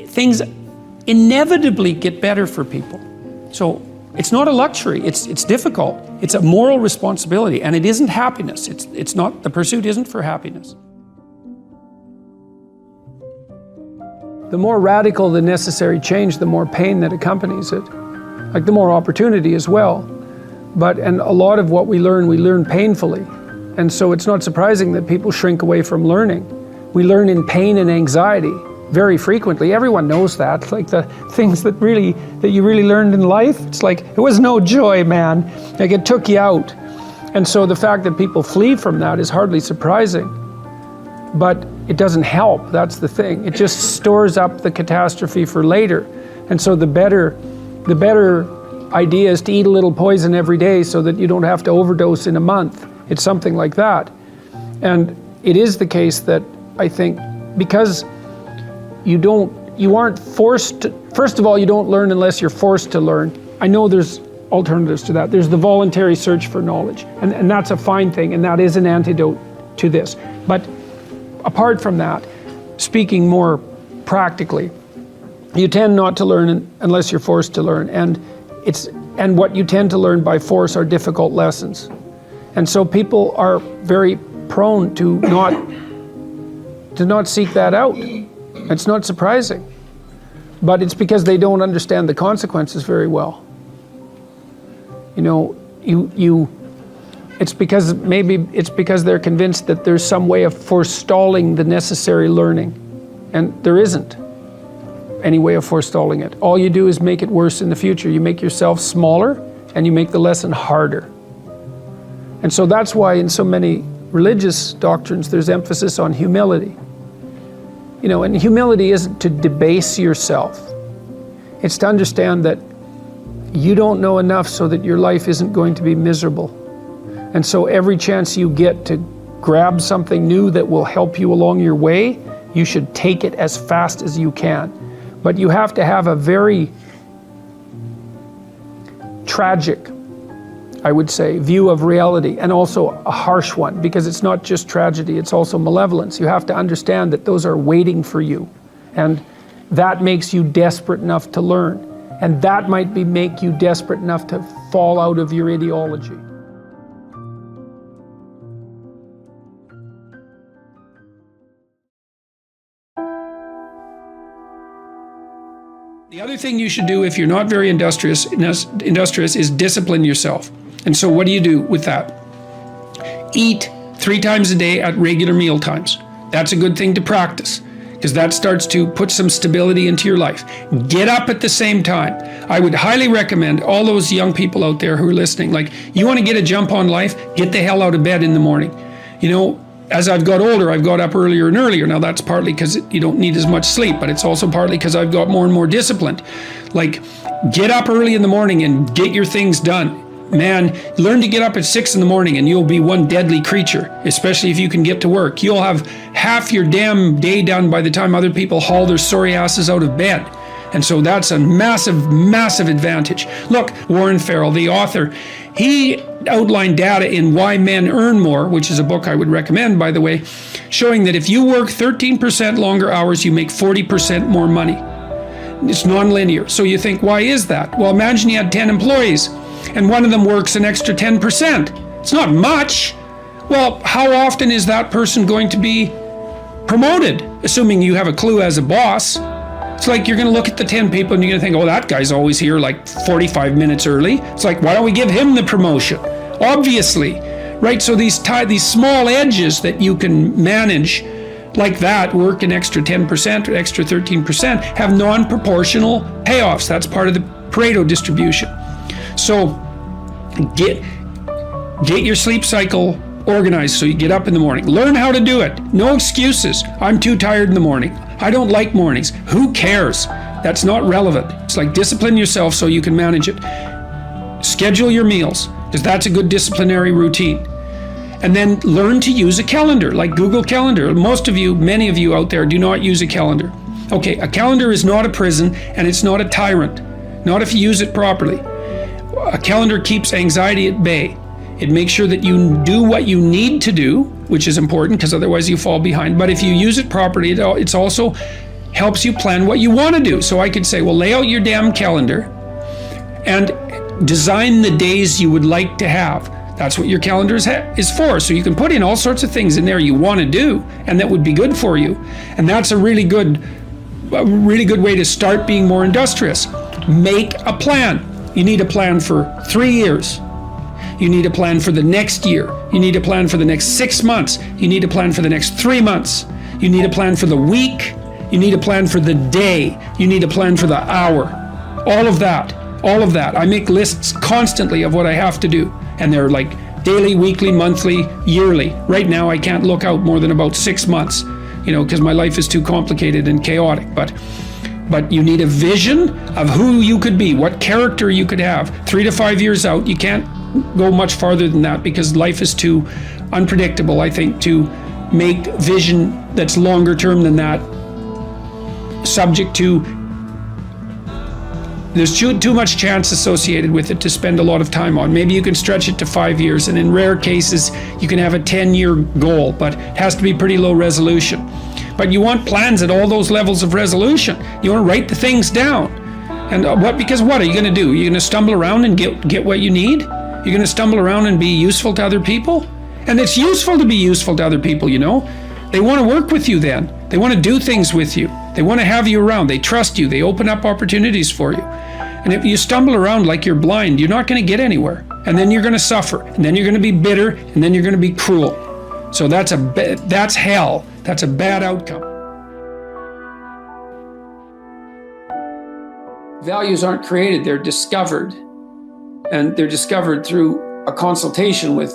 things inevitably get better for people. So it's not a luxury, it's difficult. It's a moral responsibility, and it isn't happiness. It's not, the pursuit isn't for happiness. The more radical the necessary change, the more pain that accompanies it. Like the more opportunity as well. And a lot of what we learn painfully. And so it's not surprising that people shrink away from learning. We learn in pain and anxiety very frequently. Everyone knows that. Like the things that you really learned in life, it's like, it was no joy, man. Like it took you out. And so the fact that people flee from that is hardly surprising. But it doesn't help, that's the thing. It just stores up the catastrophe for later. And so the better idea is to eat a little poison every day so that you don't have to overdose in a month. It's something like that. And it is the case that I think because you aren't forced to, first of all, you don't learn unless you're forced to learn. I know there's alternatives to that. There's the voluntary search for knowledge, and that's a fine thing, and that is an antidote to this. But apart from that, speaking more practically, you tend not to learn unless you're forced to learn, and what you tend to learn by force are difficult lessons. And so people are very prone to not seek that out. It's not surprising, but it's because they don't understand the consequences very well. You know, it's because they're convinced that there's some way of forestalling the necessary learning, and there isn't any way of forestalling it. All you do is make it worse in the future. You make yourself smaller, and you make the lesson harder. And so that's why in so many religious doctrines there's emphasis on humility. You know, and humility isn't to debase yourself. It's to understand that you don't know enough so that your life isn't going to be miserable. And so every chance you get to grab something new that will help you along your way, you should take it as fast as you can. But you have to have a very tragic, I would say, view of reality, and also a harsh one, because it's not just tragedy, it's also malevolence. You have to understand that those are waiting for you, and that makes you desperate enough to learn, and that might make you desperate enough to fall out of your ideology. The other thing you should do if you're not very industrious is discipline yourself. And so what do you do with that? Eat 3 times a day at regular meal times. That's a good thing to practice, because that starts to put some stability into your life. Get up at the same time. I would highly recommend all those young people out there who are listening, like, you want to get a jump on life, get the hell out of bed in the morning. You know, as I've got older, I've got up earlier and earlier. Now that's partly because you don't need as much sleep, but it's also partly because I've got more and more disciplined. Like, get up early in the morning and get your things done. Man, learn to get up at 6 in the morning and you'll be one deadly creature, especially if you can get to work. You'll have half your damn day done by the time other people haul their sorry asses out of bed. And so that's a massive, massive advantage. Look, Warren Farrell, the author, he outlined data in Why Men Earn More, which is a book I would recommend, by the way, showing that if you work 13% longer hours, you make 40% more money. It's non-linear. So you think, why is that? Well, imagine you had 10 employees and one of them works an extra 10%. It's not much. Well, how often is that person going to be promoted, assuming you have a clue as a boss? It's like you're going to look at the 10 people and you're going to think, oh, that guy's always here like 45 minutes early. It's like, why don't we give him the promotion? Obviously, right? So these small edges that you can manage like that, work an extra 10% or extra 13%, have non-proportional payoffs. That's part of the Pareto distribution. So get your sleep cycle organized so you get up in the morning. Learn how to do it. No excuses. I'm too tired in the morning. I don't like mornings. Who cares? That's not relevant. It's like discipline yourself so you can manage it. Schedule your meals. because that's a good disciplinary routine. And then learn to use a calendar, like Google Calendar. Most of you, many of you out there do not use a calendar. Okay, a calendar is not a prison, and it's not a tyrant. Not if you use it properly. A calendar keeps anxiety at bay. It makes sure that you do what you need to do, which is important because otherwise you fall behind. But if you use it properly, it's also helps you plan what you want to do. So I could say, well, lay out your damn calendar and design the days you would like to have. That's what your calendar is for. So you can put in all sorts of things in there you want to do and that would be good for you. And that's a really good way to start being more industrious. Make a plan. You need a plan for 3 years. You need a plan for the next year. You need a plan for the next 6 months. You need a plan for the next 3 months. You need a plan for the week. You need a plan for the day. You need a plan for the hour. All of that. I make lists constantly of what I have to do. And they're like daily, weekly, monthly, yearly. Right now, I can't look out more than about 6 months, because my life is too complicated and chaotic. But you need a vision of who you could be, what character you could have. 3 to 5 years out, you can't go much farther than that because life is too unpredictable, I think, to make vision that's longer term than that subject to. There's too much chance associated with it to spend a lot of time on. Maybe you can stretch it to 5 years, and in rare cases, you can have a 10-year goal, but it has to be pretty low resolution. But you want plans at all those levels of resolution. You want to write the things down. And because what are you going to do? You're going to stumble around and get what you need? You're going to stumble around and be useful to other people? And it's useful to be useful to other people, They want to work with you then. They want to do things with you. They want to have you around. They trust you. They open up opportunities for you. And if you stumble around like you're blind, you're not going to get anywhere. And then you're going to suffer. And then you're going to be bitter. And then you're going to be cruel. So that's hell. That's a bad outcome. Values aren't created. They're discovered. And they're discovered through a consultation with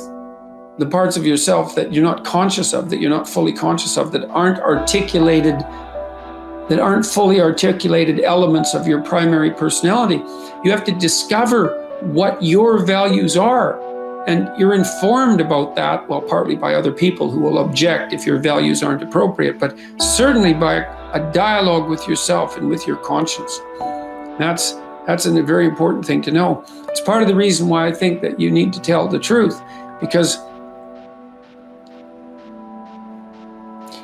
the parts of yourself that you're not conscious of, that you're not fully conscious of, that aren't fully articulated elements of your primary personality. You have to discover what your values are. And you're informed about that, well, partly by other people who will object if your values aren't appropriate, but certainly by a dialogue with yourself and with your conscience. That's a very important thing to know. It's part of the reason why I think that you need to tell the truth, because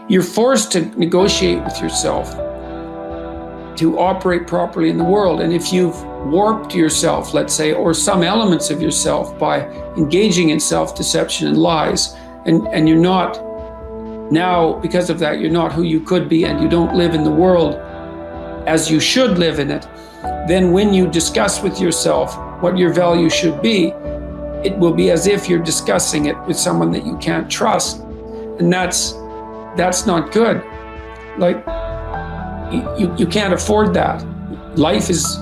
you're forced to negotiate with yourself to operate properly in the world. And if you've warped yourself, let's say, or some elements of yourself by engaging in self-deception and lies, and you're not now, because of that, you're not who you could be, and you don't live in the world as you should live in it, then when you discuss with yourself what your value should be, it will be as if you're discussing it with someone that you can't trust. And that's not good. Like, you can't afford that. Life is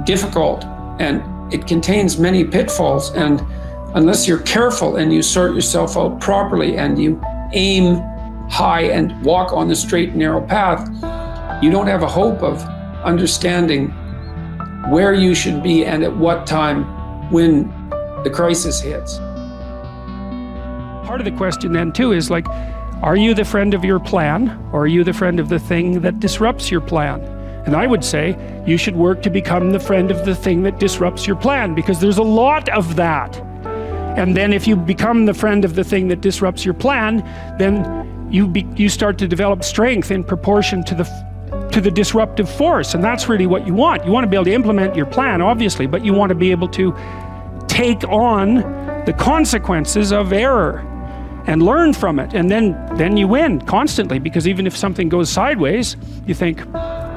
difficult and it contains many pitfalls, and unless you're careful and you sort yourself out properly and you aim high and walk on the straight and narrow path, you don't have a hope of understanding where you should be and at what time when the crisis hits. Part of the question then too is like, are you the friend of your plan, or are you the friend of the thing that disrupts your plan? And I would say you should work to become the friend of the thing that disrupts your plan, because there's a lot of that. And then if you become the friend of the thing that disrupts your plan, then you start to develop strength in proportion to the disruptive force. And that's really what you want. You want to be able to implement your plan, obviously, but you want to be able to take on the consequences of error and learn from it, and then you win constantly, because even if something goes sideways, you think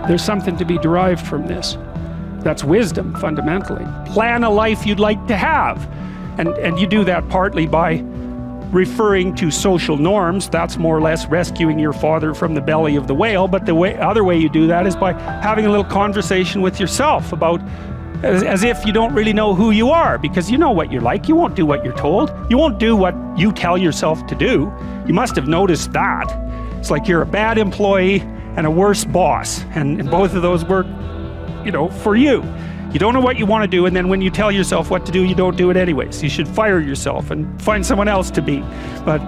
there's something to be derived from this. That's wisdom, fundamentally. Plan a life you'd like to have, and you do that partly by referring to social norms. That's more or less rescuing your father from the belly of the whale, but the other way you do that is by having a little conversation with yourself about, as if you don't really know who you are, because you know what you're like. You won't do what you're told. You won't do what you tell yourself to do. You must have noticed that. It's like you're a bad employee and a worse boss, and both of those work, for you. You don't know what you want to do, and then when you tell yourself what to do, you don't do it anyways. You should fire yourself and find someone else to be. But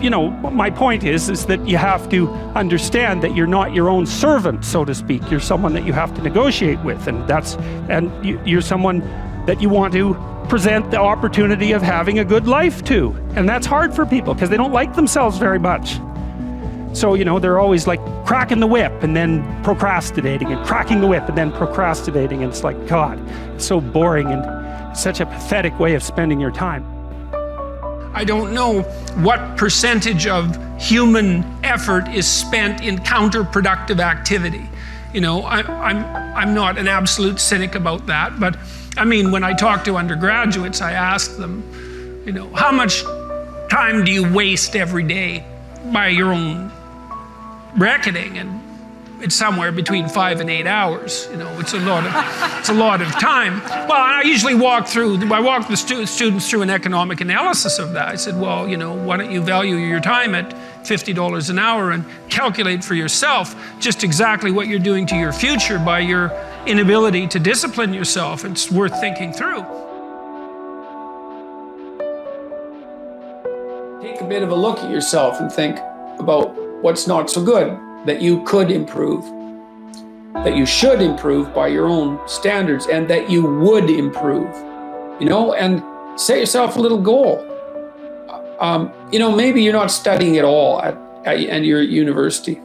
you know, my point is that you have to understand that you're not your own servant, so to speak. You're someone that you have to negotiate with, and you're someone that you want to present the opportunity of having a good life to. And that's hard for people because they don't like themselves very much. So, you know, they're always like cracking the whip and then procrastinating, and cracking the whip and then procrastinating. And it's like, God, it's so boring and such a pathetic way of spending your time. I don't know what percentage of human effort is spent in counterproductive activity. You know, I'm not an absolute cynic about that, but I mean, when I talk to undergraduates, I ask them, you know, how much time do you waste every day by your own reckoning? And it's somewhere between 5 and 8 hours. You know, it's a lot of time. Well, I usually walk the students through an economic analysis of that. I said, well, you know, why don't you value your time at $50 an hour and calculate for yourself just exactly what you're doing to your future by your inability to discipline yourself. It's worth thinking through. Take a bit of a look at yourself and think about what's not so good that you could improve, that you should improve by your own standards, and that you would improve, you know, and set yourself a little goal. You know, maybe you're not studying at all at your university,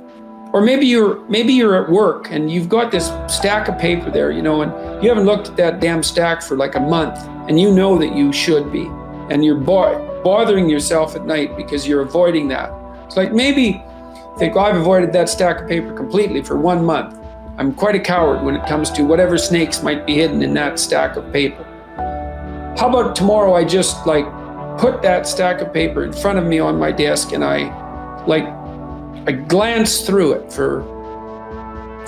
or maybe you're at work and you've got this stack of paper there, you know, and you haven't looked at that damn stack for like a month, and you know that you should be, and you're bothering yourself at night because you're avoiding that. It's like, maybe think, well, I've avoided that stack of paper completely for 1 month. I'm quite a coward when it comes to whatever snakes might be hidden in that stack of paper. How about tomorrow I just like put that stack of paper in front of me on my desk, and I glance through it for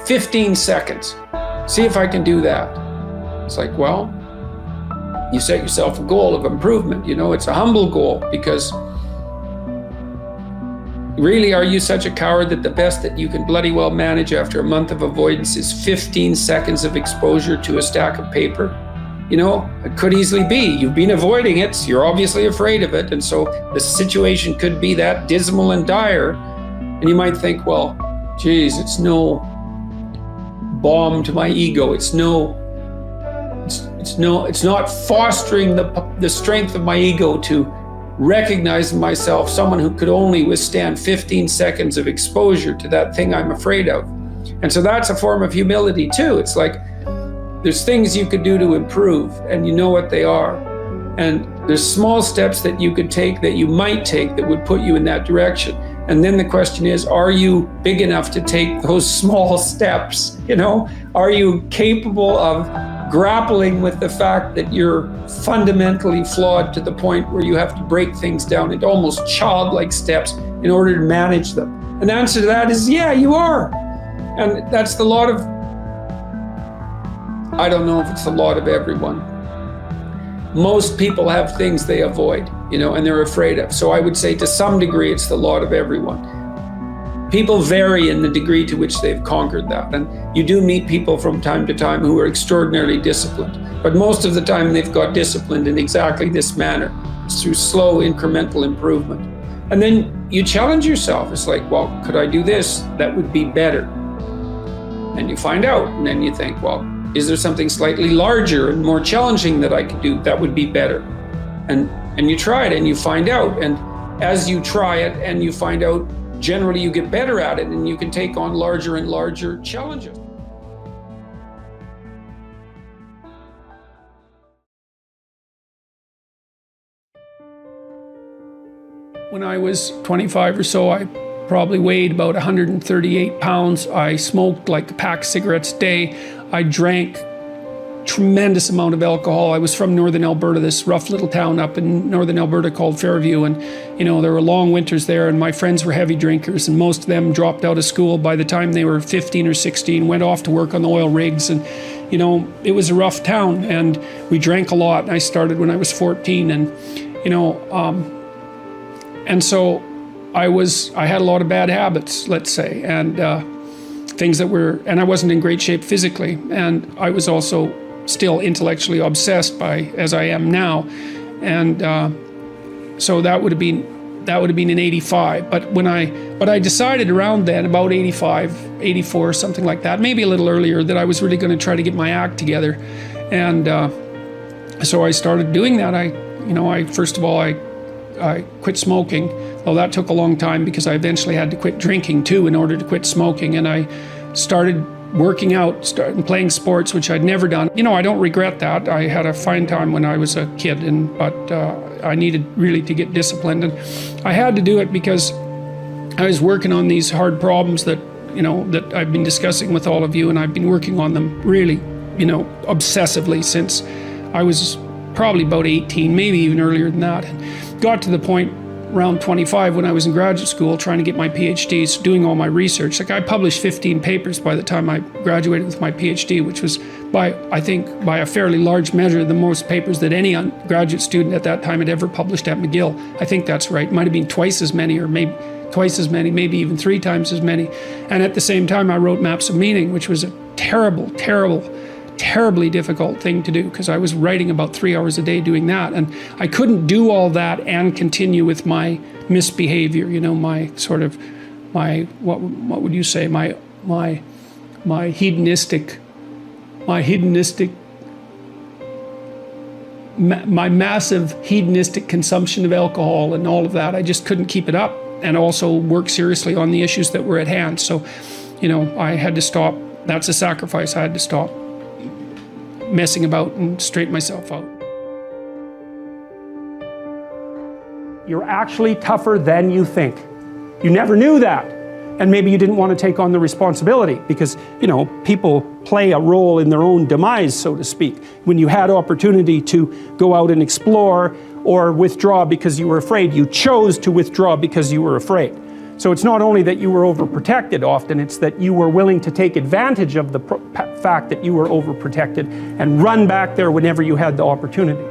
15 seconds. See if I can do that. It's like, well, you set yourself a goal of improvement. You know, it's a humble goal, because really, are you such a coward that the best that you can bloody well manage after a month of avoidance is 15 seconds of exposure to a stack of paper? You know, it could easily be. You've been avoiding it, so you're obviously afraid of it, and so the situation could be that dismal and dire. And you might think, well, geez, it's no balm to my ego. It's not fostering the strength of my ego to recognize in myself someone who could only withstand 15 seconds of exposure to that thing I'm afraid of. And so that's a form of humility too. It's like, there's things you could do to improve, and you know what they are. And there's small steps that you could take, that you might take, that would put you in that direction. And then the question is, are you big enough to take those small steps? You know, are you capable of grappling with the fact that you're fundamentally flawed to the point where you have to break things down into almost childlike steps in order to manage them? And the answer to that is, yeah, you are. And that's the lot of, I don't know if it's the lot of everyone. Most people have things they avoid, you know, and they're afraid of. So I would say to some degree, it's the lot of everyone. People vary in the degree to which they've conquered that. And you do meet people from time to time who are extraordinarily disciplined. But most of the time they've got disciplined in exactly this manner. It's through slow incremental improvement. And then you challenge yourself. It's like, well, could I do this? That would be better. And you find out, and then you think, well, is there something slightly larger and more challenging that I could do? That would be better. And you try it and you find out. And as you try it and you find out, generally you get better at it, and you can take on larger and larger challenges. When I was 25 or so, I probably weighed about 138 pounds. I smoked like a pack of cigarettes a day. I drank tremendous amount of alcohol. I was from northern Alberta, this rough little town up in northern Alberta called Fairview, and you know, there were long winters there, and my friends were heavy drinkers, and most of them dropped out of school by the time they were 15 or 16, went off to work on the oil rigs, and you know, it was a rough town, and we drank a lot. I started when I was 14, and you know, and so I had a lot of bad habits, let's say, and things that were, and I wasn't in great shape physically, and I was also still intellectually obsessed by as I am now, and so that would have been in 85. But I decided around then, about 85, 84, something like that, maybe a little earlier, that I was really going to try to get my act together, and so I started doing that. First of all, I quit smoking. Well, that took a long time because I eventually had to quit drinking too in order to quit smoking, and I started working out, started playing sports, which I'd never done. I don't regret that. I had a fine time when I was a kid, but I needed really to get disciplined, and I had to do it because I was working on these hard problems that I've been discussing with all of you, and I've been working on them really, obsessively since I was probably about 18, maybe even earlier than that. Got to the point around 25 when I was in graduate school trying to get my PhDs, doing all my research. Like, I published 15 papers by the time I graduated with my PhD, which was by a fairly large measure the most papers that any graduate student at that time had ever published at McGill. I think that's right. It might have been twice as many, or maybe twice as many, maybe even 3 times as many. And at the same time, I wrote Maps of Meaning, which was a terribly difficult thing to do, because I was writing about 3 hours a day doing that, and I couldn't do all that and continue with my misbehavior, my sort of what would you say, my hedonistic massive hedonistic consumption of alcohol and all of that. I just couldn't keep it up, and also work seriously on the issues that were at hand. So, I had to stop. That's a sacrifice. I had to stop messing about and straighten myself out. You're actually tougher than you think. You never knew that. And maybe you didn't want to take on the responsibility because, people play a role in their own demise, so to speak. When you had opportunity to go out and explore or withdraw because you were afraid, you chose to withdraw because you were afraid. So it's not only that you were overprotected often, it's that you were willing to take advantage of the fact that you were overprotected and run back there whenever you had the opportunity.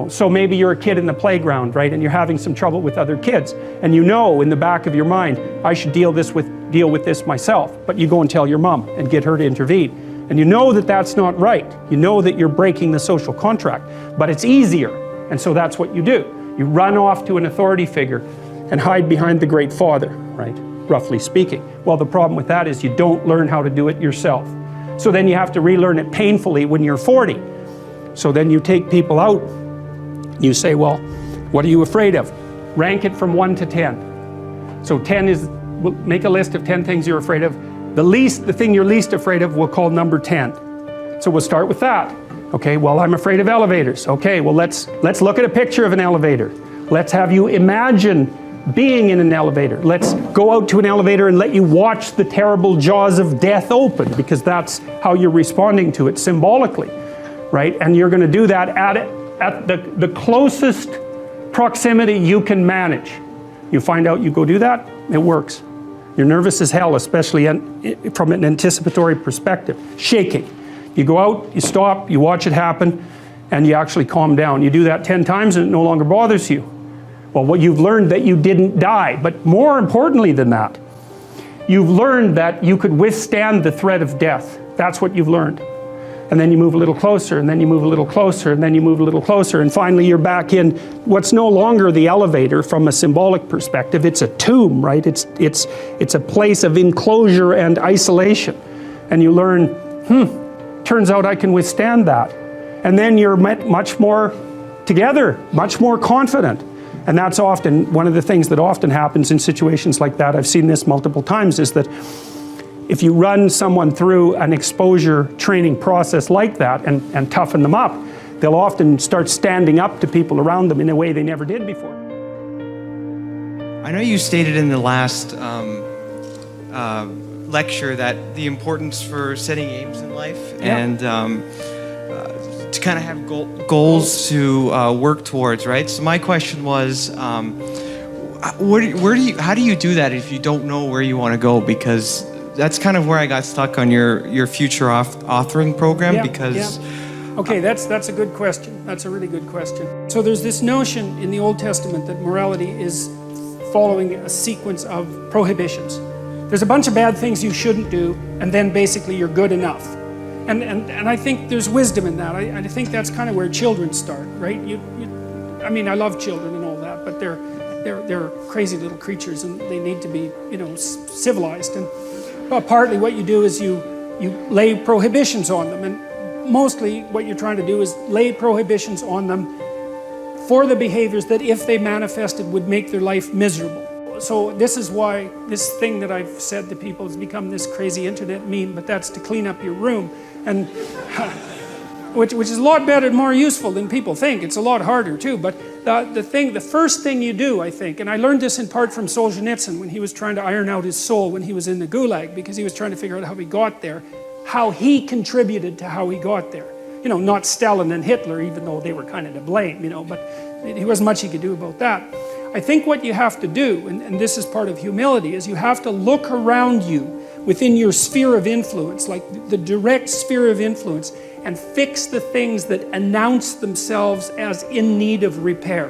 So maybe you're a kid in the playground, right, and you're having some trouble with other kids, and in the back of your mind, I should deal with this myself, but you go and tell your mom and get her to intervene. And you know that that's not right. You know that you're breaking the social contract, but it's easier, and so that's what you do. You run off to an authority figure and hide behind the Great Father, right? Roughly speaking. Well, the problem with that is you don't learn how to do it yourself. So then you have to relearn it painfully when you're 40. So then you take people out, you say, well, what are you afraid of? Rank it from 1 to 10. So 10 is, we'll make a list of 10 things you're afraid of. The thing you're least afraid of we'll call number 10. So we'll start with that. Okay, well, I'm afraid of elevators. Okay, well, let's look at a picture of an elevator. Let's have you imagine being in an elevator. Let's go out to an elevator and let you watch the terrible jaws of death open, because that's how you're responding to it symbolically, right? And you're going to do that at the closest proximity you can manage. You find out, you go do that, it works. You're nervous as hell, especially from an anticipatory perspective, shaking. You go out, you stop, you watch it happen, and you actually calm down. You do that 10 times and it no longer bothers you. Well, what you've learned that you didn't die, but more importantly than that, you've learned that you could withstand the threat of death. That's what you've learned. And then you move a little closer, and then you move a little closer, and then you move a little closer, and finally you're back in what's no longer the elevator from a symbolic perspective. It's a tomb, right? It's a place of enclosure and isolation. And you learn, turns out I can withstand that. And then you're much more together, much more confident. And that's often one of the things that often happens in situations like that. I've seen this multiple times, is that if you run someone through an exposure training process like that and toughen them up, they'll often start standing up to people around them in a way they never did before. I know you stated in the last lecture that the importance for setting aims in life and to kind of have goals to work towards, right? So my question was, how do you do that if you don't know where you want to go? Because that's kind of where I got stuck on your future authoring program. Okay, that's a good question. That's a really good question. So there's this notion in the Old Testament that morality is following a sequence of prohibitions. There's a bunch of bad things you shouldn't do, and then basically you're good enough. And I think there's wisdom in that. I think that's kind of where children start, right? I mean, I love children and all that, but they're crazy little creatures, and they need to be, civilized. And partly what you do is you lay prohibitions on them, and mostly what you're trying to do is lay prohibitions on them for the behaviors that, if they manifested, would make their life miserable. So this is why this thing that I've said to people has become this crazy internet meme, but that's to clean up your room, and which is a lot better and more useful than people think. It's a lot harder too, but the first thing you do, I think, and I learned this in part from Solzhenitsyn when he was trying to iron out his soul when he was in the Gulag, because he was trying to figure out how he got there, how he contributed to how he got there. Not Stalin and Hitler, even though they were kind of to blame, but there wasn't much he could do about that. I think what you have to do, and this is part of humility, is you have to look around you within your sphere of influence, like the direct sphere of influence, and fix the things that announce themselves as in need of repair.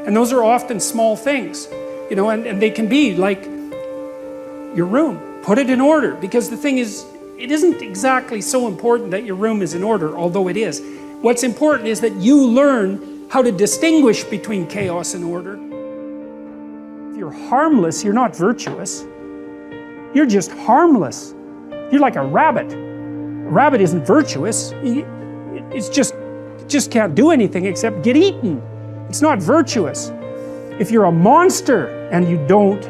And those are often small things, and they can be like your room. Put it in order, because the thing is, it isn't exactly so important that your room is in order, although it is. What's important is that you learn how to distinguish between chaos and order. If you're harmless, you're not virtuous. You're just harmless. You're like a rabbit. A rabbit isn't virtuous. It just can't do anything except get eaten. It's not virtuous. If you're a monster and you don't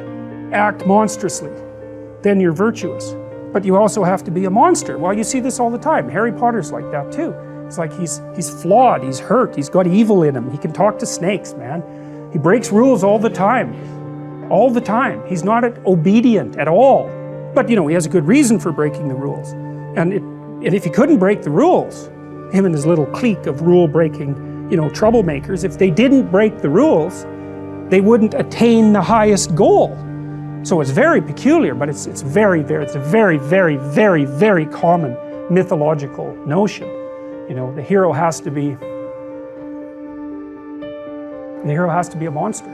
act monstrously, then you're virtuous. But you also have to be a monster. Well, you see this all the time. Harry Potter's like that too. It's like he's flawed, he's hurt, he's got evil in him. He can talk to snakes, man. He breaks rules all the time. All the time. He's not obedient at all. But he has a good reason for breaking the rules. And if he couldn't break the rules, him and his little clique of rule-breaking, troublemakers, if they didn't break the rules, they wouldn't attain the highest goal. So it's very peculiar, but it's a very, very, very, very common mythological notion. The hero has to be a monster,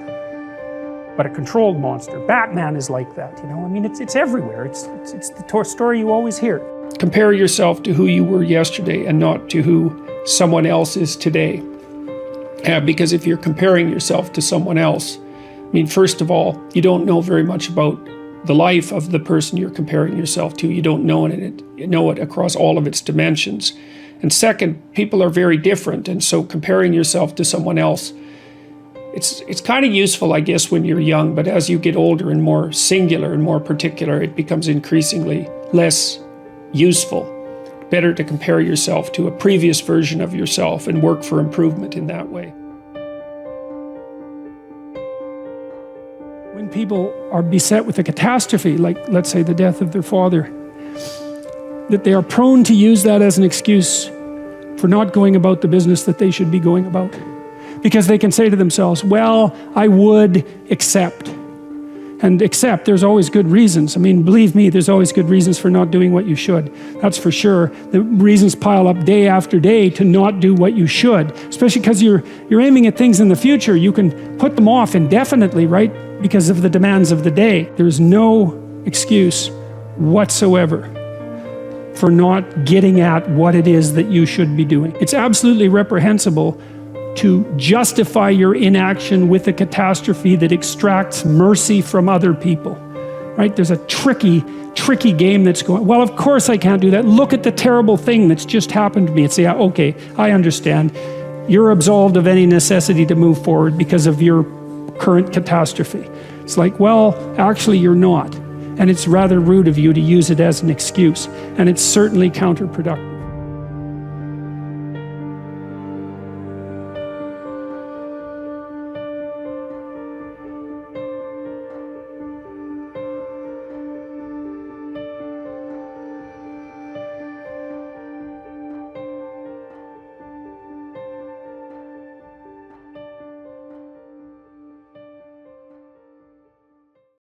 but a controlled monster. Batman is like that, I mean, it's everywhere. It's the story you always hear. Compare yourself to who you were yesterday and not to who someone else is today. Because if you're comparing yourself to someone else, I mean, first of all, you don't know very much about the life of the person you're comparing yourself to. You don't know it across all of its dimensions. And second, people are very different, and so comparing yourself to someone else, it's kind of useful, I guess, when you're young, but as you get older and more singular and more particular, it becomes increasingly less useful. Better to compare yourself to a previous version of yourself and work for improvement in that way. When people are beset with a catastrophe, like let's say the death of their father, that they are prone to use that as an excuse for not going about the business that they should be going about. Because they can say to themselves, well, I would accept. And accept, there's always good reasons. I mean, believe me, there's always good reasons for not doing what you should. That's for sure. The reasons pile up day after day to not do what you should, especially because you're aiming at things in the future. You can put them off indefinitely, right? Because of the demands of the day. There's no excuse whatsoever for not getting at what it is that you should be doing. It's absolutely reprehensible to justify your inaction with a catastrophe that extracts mercy from other people, right? There's a tricky game that's going, well, of course I can't do that. Look at the terrible thing that's just happened to me. And say, okay, I understand. You're absolved of any necessity to move forward because of your current catastrophe. It's like, well, actually you're not. And it's rather rude of you to use it as an excuse. And it's certainly counterproductive.